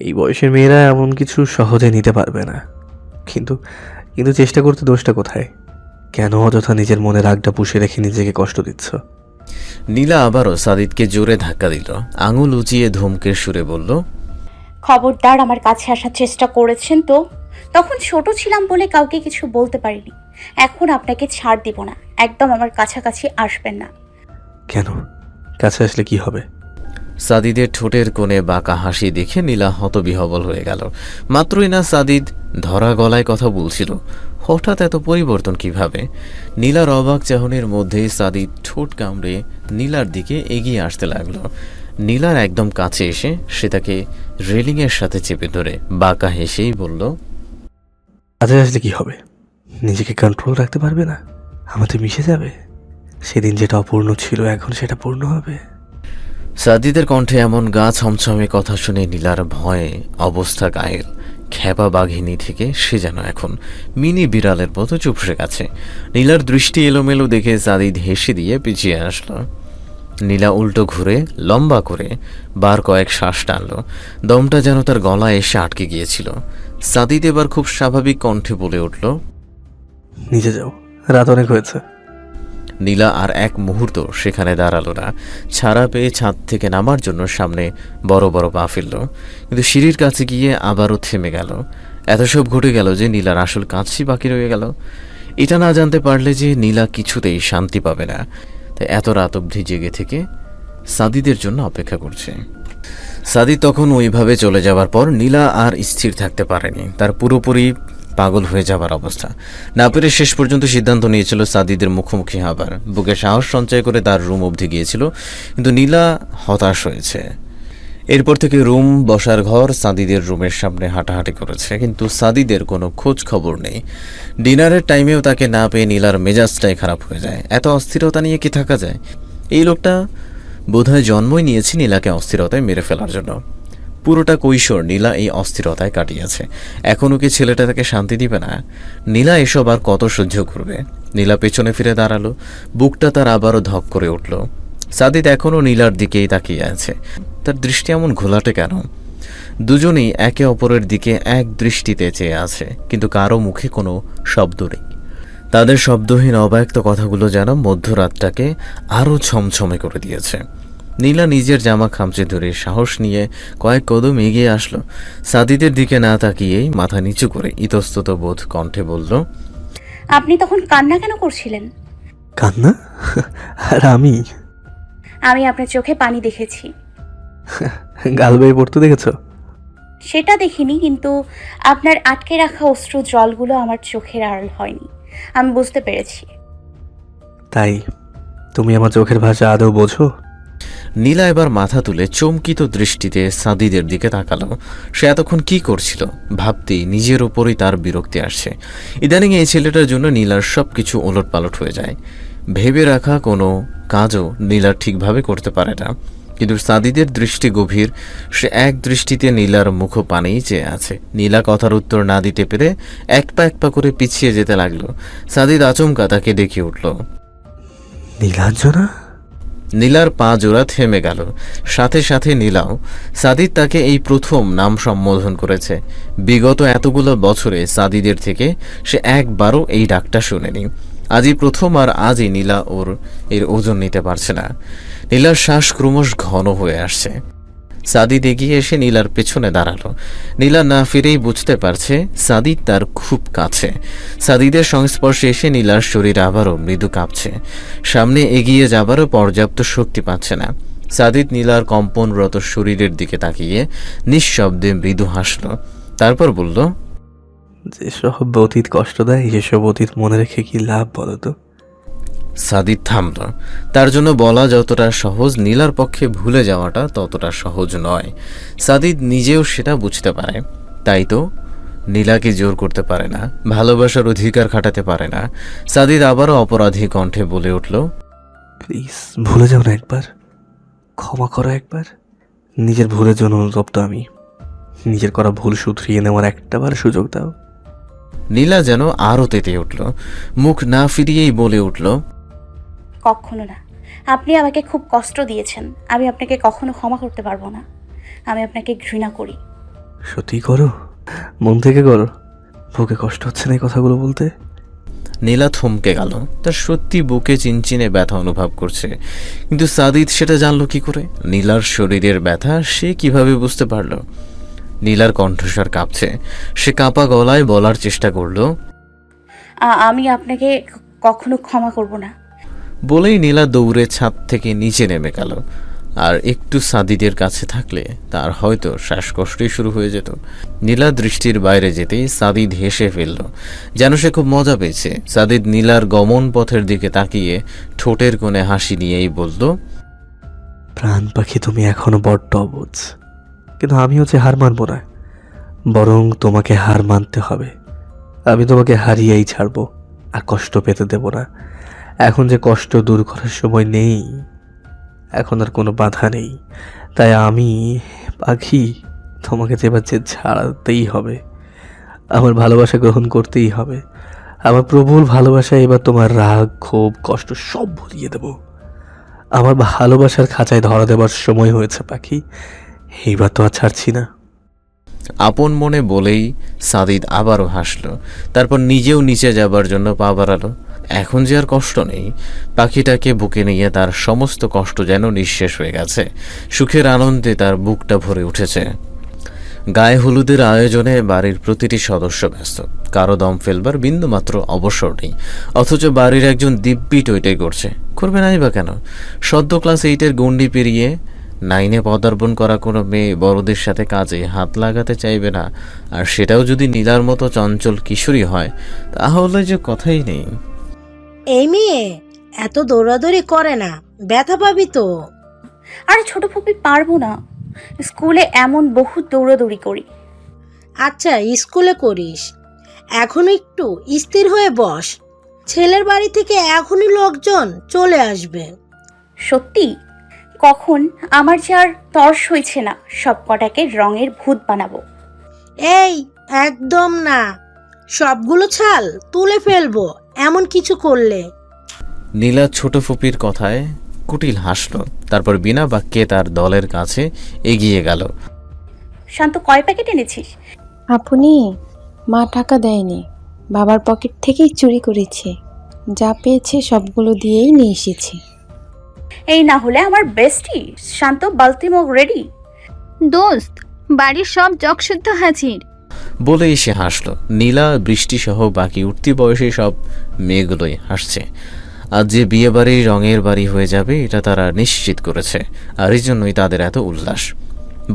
এই বয়সের মেয়েরা এমন কিছু সহজে নিতে পারবে না। কিন্তু কিন্তু চেষ্টা করতে দোষটা কোথায়? কেন অযথা নিজের মনে রাগটা পুষে রেখে নিজেকে কষ্ট দিচ্ছ? নীলা আবারও সাদিদকে জোরে ধাক্কা দিল। আঙুল উঁচিয়ে ধমকের সুরে বলল, খবরদার আমার কাছে আসার চেষ্টা করেছেন তো? তখন ছোট ছিলাম বলে কাউকে কিছু বলতে পারিনি। এখন আপনাকে ছাড় দিব না, একদম আমার কাছাকাছি আসবেন না। কেন? কাছে আসলে কি হবে? সাদিদের ঠোঁটের কোণে বাঁকা হাসি দেখে নীলা হতবিহবল হয়ে গেল। মাত্রই না সাদিদ ধরা গলায় কথা বলছিল, হঠাৎ এত পরিবর্তন কিভাবে? নীলার অবাক চাহনির মধ্যেই সাদিদ ঠোঁট কামড়ে নীলার দিকে এগিয়ে আসতে লাগলো। নীলার একদম কাছে এসে সে তাকে রেলিংয়ের সাথে চেপে ধরে বাঁকা হেসেই বলল, কাছে আসলে কি হবে? নিজেকে কন্ট্রোল রাখতে পারবে না? আমাদের মিশে যাবে? সেদিন যেটা অপূর্ণ ছিল এখন সেটা পূর্ণ হবে। সাদিদের কণ্ঠে এমন গা ছমছমে কথা শুনে নীলার ভয়ে অবস্থা ঘায়েল। খেপা বাঘিনী থেকে সে যেন এখন মিনি বিড়ালের মতো চুপসে গেছে। নীলার দৃষ্টি এলোমেলো দেখে সাদিদ হেসে দিয়ে পিছিয়ে আসলো। নীলা উল্টো ঘুরে লম্বা করে বার কয়েক শ্বাস টানল। দমটা যেন তার গলায় এসে আটকে গিয়েছিল। সাদিদ এবার খুব স্বাভাবিক কণ্ঠে বলে উঠল, নিচে যাও, রাত অনেক হয়েছে। নীলা আর এক মুহূর্ত সেখানে দাঁড়ালো না। ছাড়া পেয়ে ছাদ থেকে নামার জন্য সামনে বড় বড় পা ফেলল, কিন্তু সিঁড়ির কাছে গিয়ে আবারও থেমে গেল। এত সব ঘটে গেল যে নীলার আসল কাজই বাকি রয়ে গেল। এটা না জানতে পারলে যে নীলা কিছুতেই শান্তি পাবে না, তাই এত রাত অবধি জেগে থেকে সাদিদের জন্য অপেক্ষা করছে। সাদিদ তখন ওইভাবে চলে যাওয়ার পর নীলা আর স্থির থাকতে পারেনি। তার পুরোপুরি পাগল হয়ে যাবার অবস্থা। না পেরে শেষ পর্যন্ত সিদ্ধান্ত নিয়েছিল সাদিদের মুখোমুখি হবার। বুকে সাহস সঞ্চয় করে তার রুম অবধি গিয়েছিল, কিন্তু নীলা হতাশ হয়েছে। এরপর থেকে রুম, বসার ঘর, সাদিদের রুমের সামনে হাঁটাহাঁটি করেছে, কিন্তু সাদিদের কোনো খোঁজ খবর নেই। ডিনারের টাইমেও তাকে না পেয়ে নীলার মেজাজটাই খারাপ হয়ে যায়। এত অস্থিরতা নিয়ে কি থাকা যায়? এই লোকটা বোধহয় জন্মই নিয়েছে নীলাকে অস্থিরতায় মেরে ফেলার জন্য। পুরোটা কৈশোর নীলা এই অস্থিরতায় কাটিয়েছে। এখনও কি ছেলেটা তাকে শান্তি দিবে না? নীলা এসব আর কত সহ্য করবে? নীলা পেছনে ফিরে দাঁড়ালো। বুকটা তার আবারও ধক করে উঠল। সাদিদ এখনও নীলার দিকেই তাকিয়ে আছে। তার দৃষ্টি এমন ঘোলাটে কেন? দুজনেই একে অপরের দিকে এক দৃষ্টিতে চেয়ে আছে, কিন্তু কারো মুখে কোনো শব্দ নেই। তাদের শব্দহীন অব্যক্ত কথাগুলো যেন মধ্যরাতটাকে আরও ছমছমে করে দিয়েছে। নীলা নিজের জামা খামচে ধরে সাহস নিয়ে কয়েক কদম এগিয়ে আসলো। সাদিদের দিকে না তাকিয়েই মাথা নিচু করে ইতস্তত বোধ কণ্ঠে বলল, আপনি তখন কান্না কেন করছিলেন? কান্না? আর আমি আমি আপনার চোখে পানি দেখেছি। গাল বেয়ে পড়তে দেখেছো? সেটা দেখিনি, কিন্তু আপনার আটকে রাখা অশ্রু জলগুলো আমার চোখের আড়াল হয়নি। আমি বুঝতে পেরেছি। তাই তুমি আমার চোখের ভাষা আদৌ বোঝো? নীলা এবার মাথা তুলে চমকিত দৃষ্টিতে সাদিদের দিকে তাকালো। সে এতক্ষণ কি করছিল ভাবতেই নিজের ওপরই তার বিরক্তি আসছে। ইদানিং এই ছেলেটার জন্য নীলার সব কিছু ওলটপালট হয়ে যায়। ভেবে রাখা কোনো কাজও নীলা ঠিকভাবে করতে পারে না। কিন্তু সাদিদের দৃষ্টি গভীর। সে এক দৃষ্টিতে নীলার মুখ পানেই চেয়ে আছে। নীলা কথার উত্তর না দিতে পেরে এক পা করে পিছিয়ে যেতে লাগলো। সাদিদ আচমকা তাকে ডেকে উঠল, নীলাঞ্জনা। নীলার পা জোড়া থেমে গেল। সাথে সাথে নীলাও। সাদিদ তাকে এই প্রথম নাম সম্বোধন করেছে। বিগত এতগুলো বছরে সাদিদের থেকে সে একবারও এই ডাকটা শোনেনি। আজই প্রথম, আর আজই নীলা এর ওজন নিতে পারছে না। নীলার শ্বাস ক্রমশ ঘন হয়ে আসছে। সাদিদ এগিয়ে এসে নীলার পেছনে দাঁড়ালো। নীলা না ফিরেই বুঝতে পারছে সাদিদ তার খুব কাছে। সাদিদের সংস্পর্শে এসে নীলার শরীর আবারও মৃদু কাঁপছে। সামনে এগিয়ে যাবারও পর্যাপ্ত শক্তি পাচ্ছে না। সাদিদ নীলার কম্পনরত শরীরের দিকে তাকিয়ে নিঃশব্দে মৃদু হাসল। তারপর বলল, যেসব অতীত কষ্ট দেয় সেসব অতীত মনে রেখে কি লাভ বলো তো? সাদিদ থামল। তার জন্য বলা যতটা সহজ, নীলার পক্ষে ভুলে যাওয়াটা ততটা সহজ নয়। সাদিদ নিজেও সেটা বুঝতে পারে। তাই তো নীলাকে জোর করতে পারে না, ভালোবাসার অধিকার খাটাতে পারে না। সাদিদ আবারও অপরাধী কণ্ঠে বলে উঠল, প্লিজ ভুলে যাও না একবার, ক্ষমা করো একবার। নিজের ভুলের জন্য অনুতপ্ত আমি। নিজের করা ভুল শুধরিয়ে নেওয়ার একটাবার সুযোগ দাও। নীলা যেন আরও তেতে উঠল। মুখ না ফিরিয়েই বলে উঠল, কখনো না। আপনি আমাকে খুব কষ্ট দিয়েছেন। আমি আপনাকে কখনো ক্ষমা করতে পারবো না। আমি আপনাকে ঘৃণা করি। সত্যি করো? মন থেকে করো? বুকে কষ্ট হচ্ছে না এই কথাগুলো বলতে? নীলা থমকে গেল। তার সত্যি বুকে চিনচিনে ব্যথা অনুভব করছে, কিন্তু সাদিদ সেটা জানলো কি করে? নীলার শরীরের ব্যথা সে কিভাবে বুঝতে পারল? নীলার কণ্ঠস্বর কাঁপছে। সে কাঁপা গলায় বলার চেষ্টা করল, আমি আপনাকে কখনো ক্ষমা করব না। বলেই নীলা দৌড়ে ছাদ থেকে নিচে নেমে গেল। আর একটু সাদিদের কাছে থাকলে তার হয়তো শ্বাসকষ্টই শুরু হয়ে যেত। নীলা দৃষ্টির বাইরে যেতেই সাদিদ হেসে ফেলল, যেন সে খুব মজা পেয়েছে। সাদিদ নীলার গমন পথের দিকে তাকিয়ে ঠোঁটের কোণে হাসি নিয়েই বলল, প্রাণ পাখি তুমি এখনো বড্ড অবুঝ, কিন্তু আমি হচ্ছে হার মানব না, বরং তোমাকে হার মানতে হবে। আমি তোমাকে হারিয়েই ছাড়বো, আর কষ্ট পেতে দেব না। এখন যে কষ্ট দূর করার সময় নেই, এখন আর কোনো বাধা নেই। তাই আমি পাখি তোমাকে এবার যে ছাড়াতেই হবে। আমার ভালোবাসা গ্রহণ করতেই হবে। আমার প্রবল ভালোবাসা এবার তোমার রাগ, ক্ষোভ, কষ্ট সব ভুলিয়ে দেব। আমার ভালোবাসার খাঁচায় ধরা দেবার সময় হয়েছে পাখি, এইবার তো আর ছাড়ছি না। আপন মনে বলেই সাদিদ আবারও হাসল। তারপর নিজেও নিচে যাবার জন্য পা বাড়ালো। এখন যে আর কষ্ট নেই। পাখিটাকে বুকে নিয়ে তার সমস্ত কষ্ট যেন নিঃশেষ হয়ে গেছে। সুখের আনন্দে তার বুকটা ভরে উঠেছে। গায়ে হলুদের আয়োজনে বাড়ির প্রতিটি সদস্য ব্যস্ত। কারো দম ফেলবার বিন্দুমাত্র অবসর নেই। অথচ বাড়ির একজন দিব্যি টইটাই করছে। করবে নাই বা কেন? সদ্য ক্লাস 8-এর গণ্ডি পেরিয়ে 9-এ পদার্পণ করা কোনো মেয়ে বড়দের সাথে কাজে হাত লাগাতে চাইবে না। আর সেটাও যদি নীলার মতো চঞ্চল কিশোরী হয়, তাহলে যে কথাই নেই। এই মেয়ে এত দৌড়াদৌড়ি করে না, ব্যথা পাবি তো। আরে ছোট ফুপি, পারবো না। স্কুলে এমন বহু দৌড়াদৌড়ি করি। আচ্ছা স্কুলে করিস, এখন একটু স্থির হয়ে বস। ছেলের বাড়ি থেকে এখনই লোকজন চলে আসবে। সত্যি? কখন? আমার যে আর তর্স হয়েছে না সব কটাকে রঙের ভূত বানাবো। এই একদম না, সবগুলো ছাল তুলে ফেলবো এমন কিছু করলে। নীলা ছোট ফুপির কথায় কুটিল হাসল, তারপর বিনা বাক্যে তার দলের কাছে এগিয়ে গেল। শান্ত, কয় প্যাকেট এনেছিস? আপনি মা টাকা দেয়নি, বাবার পকেট থেকেই চুরি করেছে, যা পেয়েছে সবগুলো দিয়েই নিয়ে এসেছি। এই না হলে আমার বেস্টি। শান্ত, বালতিমগ রেডি? দোস্ত, বাড়ির সব জগশুদ্ধ হাজির। বলেই সে হাসল। নীলা, বৃষ্টি সহ বাকি উঠতি বয়সী সব মেয়েগুলোই হাসছে। আজ যে বিয়ে বাড়ি রঙের বাড়ি হয়ে যাবে এটা তারা নিশ্চিত করেছে, আর এই জন্যই তাদের এত উল্লাস।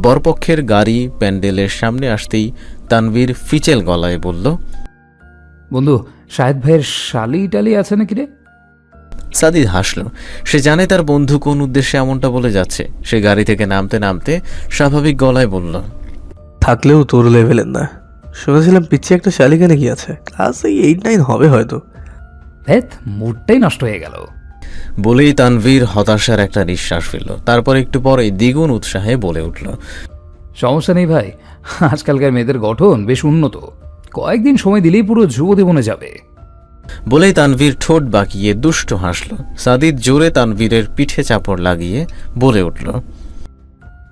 বরপক্ষের গাড়ি প্যান্ডেলের সামনে আসতেই তানভীর ফিচেল গলায় বলল, বন্ধু, শাহেদ ভাইয়ের শালি টালি আছে নাকি রে? সাদিদ হাসল। সে জানে তার বন্ধু কোন উদ্দেশ্যে এমনটা বলে যাচ্ছে। সে গাড়ি থেকে নামতে নামতে স্বাভাবিক গলায় বলল, থাকলেও তোর লেভেলের না। শুনেছিলাম পিচ্ছি একটা শালিকা নাকি আছে, ক্লাস 8-9 হবে হয়তো। ভেত, মুডটাই নষ্ট হয়ে গেল। বলেই তানভীর হতাশার একটা নিঃশ্বাস ফেলল। তারপর একটু পরে দ্বিগুণ উৎসাহে বলে উঠল, সমস্যা নেই ভাই, আজকালকার মেয়েদের গঠন বেশ উন্নত, কয়েকদিন সময় দিলেই পুরো যুবতী বনে যাবে। বলেই তানভীর ঠোঁট বাঁকিয়ে দুষ্ট হাসল। সাদিদ জোরে তানভীরের পিঠে চাপড় লাগিয়ে বলে উঠল,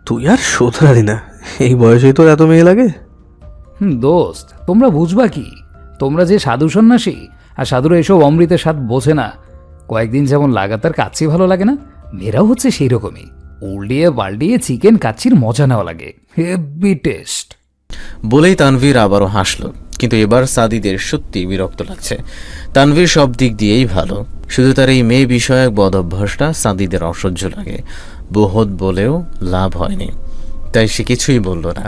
তুই আর শোধরালি না, এই বয়সেই তোর এত মেয়ে লাগে? দোস্ত, তোমরা বুঝবা কি? তোমরা যে সাধু সন্ন্যাসী, আর সাধুরা এসব অমৃতের স্বাদ বোঝে না। কয়েকদিন যেমন লাগাতার কাচ্চি ভালো লাগে না, মেয়েরাও হচ্ছে সেই রকমই। উল্টিয়ে পাল্টিয়ে চিকেন কাচ্চির মজা নেওয়া লাগে, হেভি টেস্ট। বলেই তানভীর আবারও হাসল। কিন্তু এবার সাদিদের সত্যি বিরক্ত লাগছে। তানভীর সব দিক দিয়েই ভালো, শুধু তার এই মেয়ে বিষয়ক বদ অভ্যাসটা সাদিদের অসহ্য লাগে। বহুত বলেও লাভ হয়নি, তাই সে কিছুই বলল না।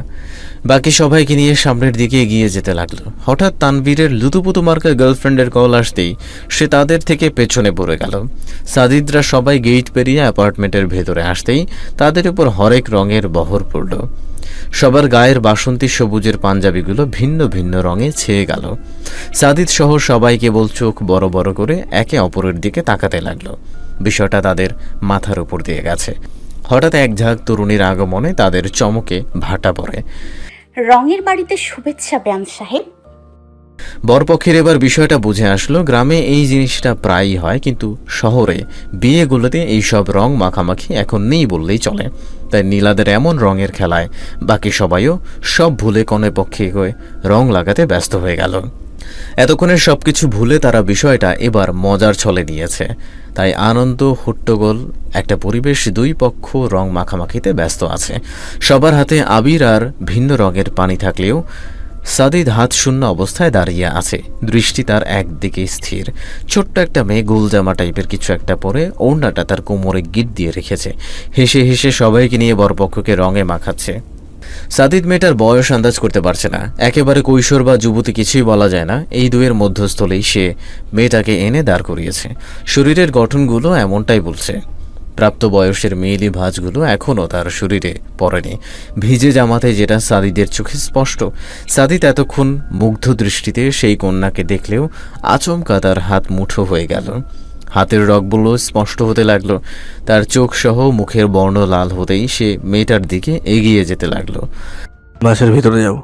বাকি সবাইকে নিয়ে সামনের দিকে এগিয়ে যেতে লাগলো। হঠাৎ তানভীরের লুতুপুতু মার্কার গার্লফ্রেন্ডের কল আসতেই সে তাদের থেকে পেছনে পড়ে গেল। সাদিদরা সবাই গেট পেরিয়ে অ্যাপার্টমেন্টের ভেতরে আসতেই তাদের উপর হরেক রঙের বহর পড়ল। সবার গায়ের বাসন্তী সবুজের পাঞ্জাবিগুলো ভিন্ন ভিন্ন রঙে ছেয়ে গেল। সাদিদ সহ সবাই কেবল চোখ বড় বড় করে একে অপরের দিকে তাকাতে লাগলো। বিষয়টা তাদের মাথার উপর দিয়ে গেছে। হঠাৎ এক ঝাঁক তরুণীর আগমনে তাদের চমকে ভাটা পড়ে। রঙের বাড়িতে শুভেচ্ছা বেয়ান সাহেব। বরপক্ষের এবার বিষয়টা বুঝে আসলো। গ্রামে এই জিনিসটা প্রায়ই হয়, কিন্তু শহরে বিয়েগুলোতে এইসব রং মাখামাখি এখন নেই বললেই চলে। তাই নীলাদের এমন রঙের খেলায় বাকি সবাইও সব ভুলে কনে পক্ষে হয়ে রং লাগাতে ব্যস্ত হয়ে গেল। এতক্ষণের সবকিছু ভুলে তারা বিষয়টা এবার মজার ছলে নিয়েছে। তাই আনন্দ হট্টগোল একটা পরিবেশ, দুই পক্ষ রং মাখামাখিতে ব্যস্ত আছে। সবার হাতে আবির আর ভিন্ন রঙের পানি থাকলেও সাদিদ হাত শূন্য অবস্থায় দাঁড়িয়ে আছে। দৃষ্টি তার একদিকে স্থির। ছোট্ট একটা মেয়ে গোল জামা টাইপের কিছু একটা পরে ওড়নাটা তার কোমরে গিট দিয়ে রেখেছে। হেসে হেসে সবাইকে নিয়ে বরপক্ষকে রঙে মাখাচ্ছে। সাদিদ মেয়েটার বয়স আন্দাজ করতে পারছে না, একেবারে কৈশোর বা যুবতী কিছুই বলা যায় না। এই দুয়ের মধ্যস্থলেই সে মেয়েটাকে এনে দাঁড় করিয়েছে। শরীরের গঠনগুলো এমনটাই বলছে। প্রাপ্তবয়সের মেয়েলি ভাঁজগুলো এখনও তার শরীরে পড়েনি। ভিজে জামাতে যেটা সাদিদের চোখে স্পষ্ট। সাদিদ এতক্ষণ মুগ্ধ দৃষ্টিতে সেই কন্যাকে দেখলেও আচমকা তার হাত মুঠো হয়ে গেল। হাতের রগগুলো স্পষ্ট হতে লাগলো। তার চোখ সহ মুখের বর্ণ লাল হতেই সে মেয়েটার দিকে এগিয়ে যেতে লাগলো। বাসার ভিতরে যাও।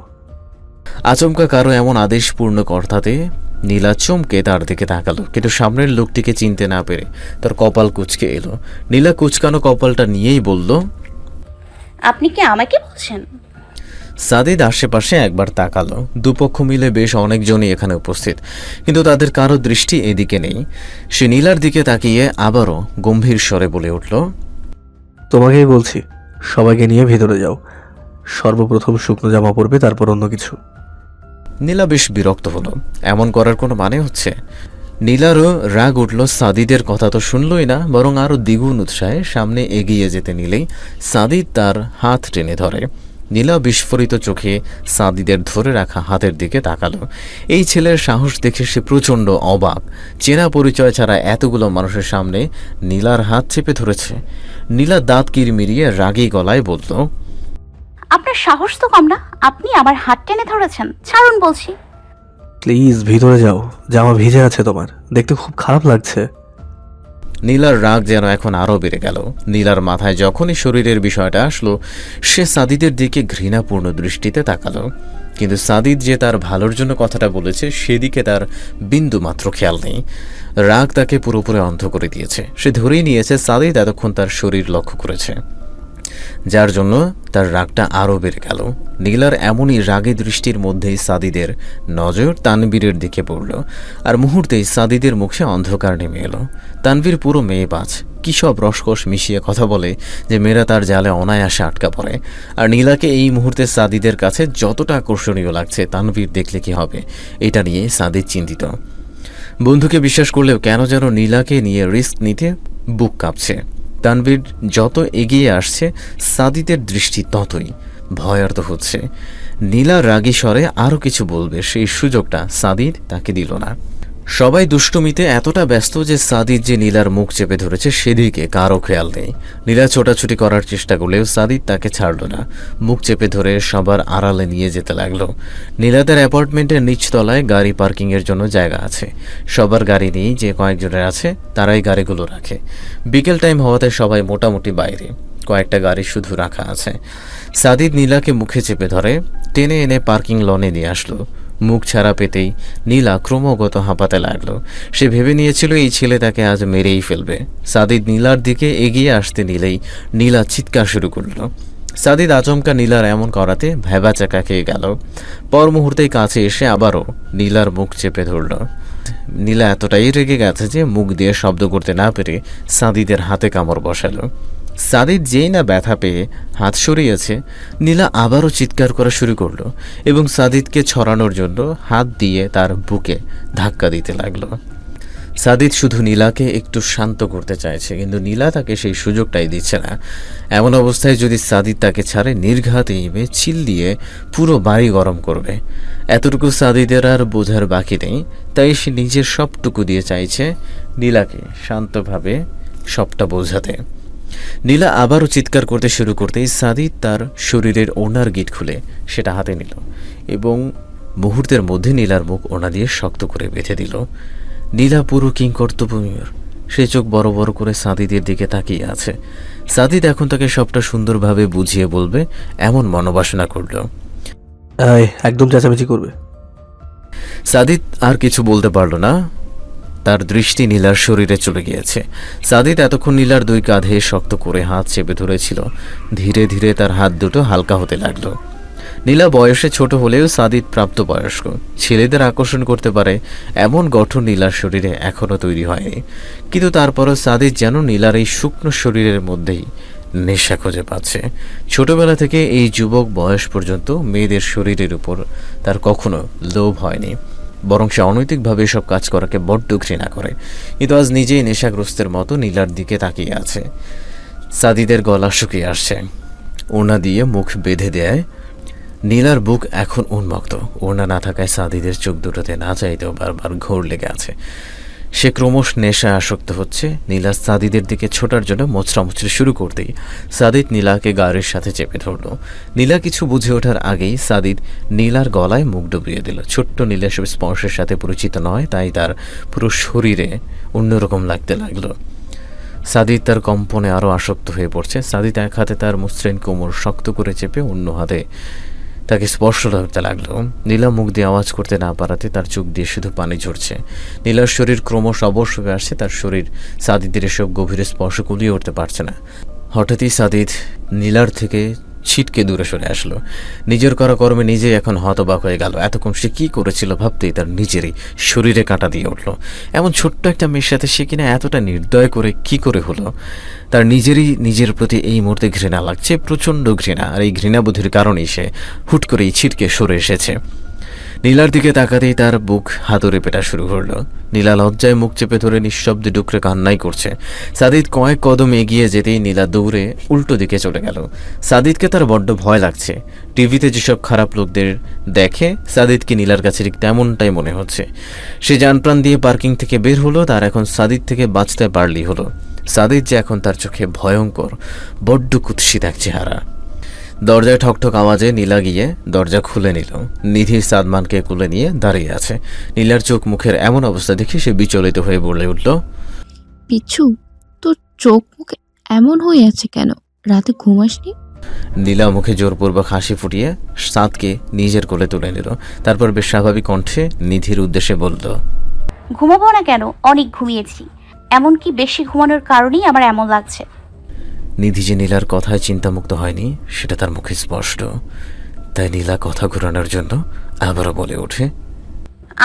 আচমকা কারো এমন আদেশপূর্ণ কথাতে নীলা চমকে তার দিকে তাকালো, কিন্তু সামনের লোকটিকে চিনতে না পেরে তার কপাল কুঁচকে এলো। নীলা কুচকানো কপালটা নিয়েই বলল, আপনি কি আমাকে বলছেন? সাদিদ আশেপাশে একবার তাকালো। দুপক্ষ মিলে বেশ অনেকজনই এখানে উপস্থিত, কিন্তু তাদের কারো দৃষ্টি এদিকে নেই। সে নীলার দিকে তাকিয়ে আবারও গম্ভীর স্বরে বলে উঠল, তোমাকেই বলছি, সবাইকে নিয়ে ভেতরে যাও। সর্বপ্রথম শুকনো জামা পরবে, তারপর অন্য কিছু। নীলা বেশ বিরক্ত হলো। এমন করার কোনো মানে হচ্ছে? নীলারও রাগ উঠল। সাদিদের কথা তো শুনলই না, বরং আরও দ্বিগুণ উৎসাহে সামনে এগিয়ে যেতে নিলেই সাদিদ তার হাত টেনে ধরে। নীলা বিস্ফোরিত চোখে সাদিদের ধরে রাখা হাতের দিকে তাকালো। এই ছেলের সাহস দেখে সে প্রচণ্ড অবাক। চেনা পরিচয় ছাড়া এতগুলো মানুষের সামনে নীলার হাত চেপে ধরেছে। নীলা দাঁত কিরমিরিয়ে রাগী গলায় বলল, আপনার সাহস তো কম না, আপনি আমার হাত টেনে ধরেছেন, ছাড়ুন বলছি। প্লিজ ভিতরে যাও, জামা ভিজে আছে তোমার, দেখতে খুব খারাপ লাগছে। নীলার রাগ যেন এখন আরও বেড়ে গেল। নীলার মাথায় যখনই শরীরের বিষয়টা আসলো, সে সাদিদের দিকে ঘৃণাপূর্ণ দৃষ্টিতে তাকালো। কিন্তু সাদিদ যে তার ভালোর জন্য কথাটা বলেছে সেদিকে তার বিন্দু মাত্র খেয়াল নেই। রাগ তাকে পুরোপুরি অন্ধ করে দিয়েছে। সে ধরেই নিয়েছে সাদিদ এতক্ষণ তার শরীর লক্ষ্য করেছে, যার জন্য তার রাগটা আরও বেড়ে গেল। নীলার এমনই রাগী দৃষ্টির মধ্যেই সাদিদের নজর তানবীরের দিকে পড়ল, আর মুহূর্তেই সাদিদের মুখে অন্ধকার নেমে এলো। তানবীর পুরো মেয়েবাজ, কী সব রসকস মিশিয়ে কথা বলে যে মেয়েরা তার জালে অনায়াসে আটকা পড়ে। আর নীলাকে এই মুহূর্তে সাদিদের কাছে যতটা আকর্ষণীয় লাগছে তানবীর দেখলে কি হবে, এটা নিয়ে সাদিদ চিন্তিত। বন্ধুকে বিশ্বাস করলেও কেন যেন নীলাকে নিয়ে রিস্ক নিতে বুক কাঁপছে। তানবীর যত এগিয়ে আসছে সাদিদের দৃষ্টি ততই ভয়ার্ত হচ্ছে। নীলা রাগী স্বরে আরও কিছু বলবে, সেই সুযোগটা সাদিদ তাকে দিল না। সবাই দুষ্টুমিতে এতটা ব্যস্ত যে সাদিদ যে নীলার মুখ চেপে ধরেছে সেদিকে কারও খেয়াল নেই। নীলা ছোটাছুটি করার চেষ্টা করলেও সাদিদ তাকে ছাড়ল না, মুখ চেপে ধরে সবার আড়ালে নিয়ে যেতে লাগলো। নীলাদের অ্যাপার্টমেন্টের নিচতলায় গাড়ি পার্কিংয়ের জন্য জায়গা আছে। সবার গাড়ি নেই, যে কয়েকজনের আছে তারাই গাড়িগুলো রাখে। বিকেল টাইম হওয়াতে সবাই মোটামুটি বাইরে, কয়েকটা গাড়ি শুধু রাখা আছে। সাদিদ নীলাকে মুখে চেপে ধরে টেনে এনে পার্কিং লনে নিয়ে আসলো। মুখ ছাড়া পেতেই নীলা ক্রমাগত হাঁপাতে লাগলো। সে ভেবে নিয়েছিল এই ছেলে তাকে আজ মেরেই ফেলবে। সাদিদ নীলার দিকে এগিয়ে আসতে নিলেই নীলা চিৎকার শুরু করলো। সাদিদ আচমকা নীলার এমন করাতে ভ্যাবাচাকা খেয়ে গেল। পর মুহূর্তেই কাছে এসে আবারও নীলার মুখ চেপে ধরল। নীলা এতটাই রেগে গেছে যে মুখ দিয়ে শব্দ করতে না পেরে সাদিদের হাতে কামড় বসালো। সাদিদ যেই না ব্যথা পেয়ে হাত সরিয়েছে, নীলা আবারও চিৎকার করা শুরু করলো এবং সাদিদকে ছড়ানোর জন্য হাত দিয়ে তার বুকে ধাক্কা দিতে লাগলো। সাদিদ শুধু নীলাকে একটু শান্ত করতে চাইছে, কিন্তু নীলা তাকে সেই সুযোগটাই দিচ্ছে না। এমন অবস্থায় যদি সাদিদ তাকে ছাড়ে নির্ঘাত এমে চিল্লিয়ে পুরো বাড়ি গরম করবে। এতটুকু সাদিদের আর বোঝার বাকি নেই, তাই সে নিজের সবটুকু দিয়ে চাইছে নীলাকে শান্তভাবে সবটা বোঝাতে। নীলা আবারও চিৎকার করতে শুরু করতেই সাদিদ তার শরীরের ওড়নার গিট খুলে সেটা হাতে নিল এবং মুহূর্তের মধ্যে নীলার মুখ ওড়না দিয়ে শক্ত করে বেঁধে দিল। নীলা পুরো কিংকর্তব্যময়, সে চোখ বড় বড় করে সাদিদের দিকে তাকিয়ে আছে। সাদিদ এখন তাকে সবটা সুন্দরভাবে বুঝিয়ে বলবে এমন মনোবাসনা করল। একদম চেঁচামেচি করবে। সাদিদ আর কিছু বলতে পারল না, তার দৃষ্টি নীলার শরীরে চলে গিয়েছে। সাদিদ এতক্ষণ নীলার দুই কাঁধে শক্ত করে হাত চেপে ধরেছিল। ধীরে ধীরে তার হাত দুটো হালকা হতে লাগলো। নীলা বয়সে ছোট হলেও সাদিদ প্রাপ্তবয়স্ক, ছেলেদের আকর্ষণ করতে পারে এমন গঠন নীলার শরীরে এখনও তৈরি হয়নি। কিন্তু তারপরও সাদিদ যেন নীলার এই শুকনো শরীরের মধ্যেই নেশা খুঁজে পাচ্ছে। ছোটবেলা থেকে এই যুবক বয়স পর্যন্ত মেয়েদের শরীরের উপর তার কখনো লোভ হয়নি, বরং সে অনৈতিকভাবে এসব কাজ করাকে বড্ড ঘৃণা করে। কিন্তু আজ নিজেই নেশাগ্রস্তের মতো নীলার দিকে তাকিয়ে আছে। সাদিদের গলা শুকিয়ে আসছে, ওড়না দিয়ে মুখ বেঁধে দেয়। নীলার বুক এখন উন্মুক্ত। ওড়না না থাকায় সাদিদের চোখ দুটোতে না চাইতেও বারবার ঘোর লেগে আছে। সে ক্রমশ নেশা আসক্ত হচ্ছে। নীলা সাদিদের দিকে ছোটার জন্য মোচড়ামুচড়ি শুরু করতেই সাদিদ নীলাকে গাড়ির সাথে চেপে ধরল। নীলা কিছু বুঝে ওঠার আগেই সাদিদ নীলার গলায় মুখ ডুবিয়ে দিল। ছোট্ট নীলা সব স্পর্শের সাথে পরিচিত নয়, তাই তার পুরো শরীরে অন্যরকম লাগতে লাগলো। সাদিদ তার কম্পনে আরও আসক্ত হয়ে পড়ছে। সাদিদ এক হাতে তার মসৃণ কোমর শক্ত করে চেপে অন্য হাতে তাকে স্পর্শ করতে লাগলো। নীলা মুখ দিয়ে আওয়াজ করতে না পারাতে তার চোখ দিয়ে শুধু পানি ঝরছে। নীলার শরীর ক্রমশ অবশ হয়ে আসছে। তার শরীর সাদিদের এসব গভীর স্পর্শ কুলিয়ে উঠতে পারছে না। হঠাৎই সাদিদ নীলার থেকে ছিটকে দূরে সরে আসলো। নিজের করা কর্মে নিজেই এখন হতবাক হয়ে গেল। এতক্ষণ সে কী করেছিল ভাবতেই তার নিজেরই শরীরে কাঁটা দিয়ে উঠল। এমন ছোট্ট একটা মেয়ের সাথে সে কিনা এতটা নির্দয় করে কি করে হলো। তার নিজেরই নিজের প্রতি এই মুহূর্তে ঘৃণা লাগছে, প্রচণ্ড ঘৃণা। আর এই ঘৃণাবোধের কারণেই সে হুট করেই ছিটকে সরে এসেছে। নীলার দিকে তাকাতেই তার বুক হাতুড়ে পেটা শুরু করলো। নীলা লজ্জায় মুখ চেপে ধরে নিঃশব্দে ডুকরে কান্নাই করছে। সাদিদ কয়েক কদম এগিয়ে যেতেই নীলা দৌড়ে উল্টো দিকে চলে গেল। সাদিদকে তার বড্ড ভয় লাগছে। টিভিতে যেসব খারাপ লোকদের দেখে সাদিদকে নীলার কাছে ঠিক তেমনটাই মনে হচ্ছে। সে জানপ্রাণ দিয়ে পার্কিং থেকে বের হলো। তার এখন সাদিদ থেকে বাঁচতে পারলেই হলো। সাদিদ যে এখন তার চোখে ভয়ঙ্কর, বড্ড কুৎসিত এক চেহারা। দরজায় ঠকঠক আওয়াজে নীলা গিয়ে দরজা খুলে নিল। নিধি সাদমানকে কোলে নিয়ে দাঁড়িয়ে আছে। নীলার চোখ মুখের এমন অবস্থা দেখে সে বিচলিত হয়ে বলে উঠল, পিছু, তোর চোখ মুখ এমন হয়ে আছে কেন? রাতে ঘুমাসনি? নীলা মুখে জোরপূর্বক হাসি ফুটিয়ে সাদকে নিজের কোলে তুলে নিল। তারপর বেশ স্বাভাবিক কণ্ঠে নিধির উদ্দেশ্যে বলল, ঘুমাবো না কেন? অনেক ঘুমিয়েছি, এমনকি বেশি ঘুমানোর কারণেই আমার এমন লাগছে। নিধি যে নীলার কথায় চিন্তামুক্ত হয়নি সেটা তার মুখে স্পষ্ট। তাই নীলা কথা ঘোরানোর জন্য আবারও বলে ওঠে,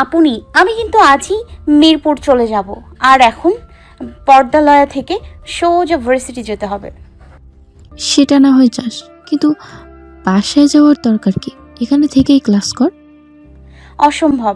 আপনি, আমি কিন্তু আজই মিরপুর চলে যাব, আর এখন পর্দালয়া থেকে সোজা ভার্সিটি যেতে হবে। সেটা না হয় যাস, কিন্তু বাসায় যাওয়ার দরকার কি? এখানে থেকেই ক্লাস কর। অসম্ভব,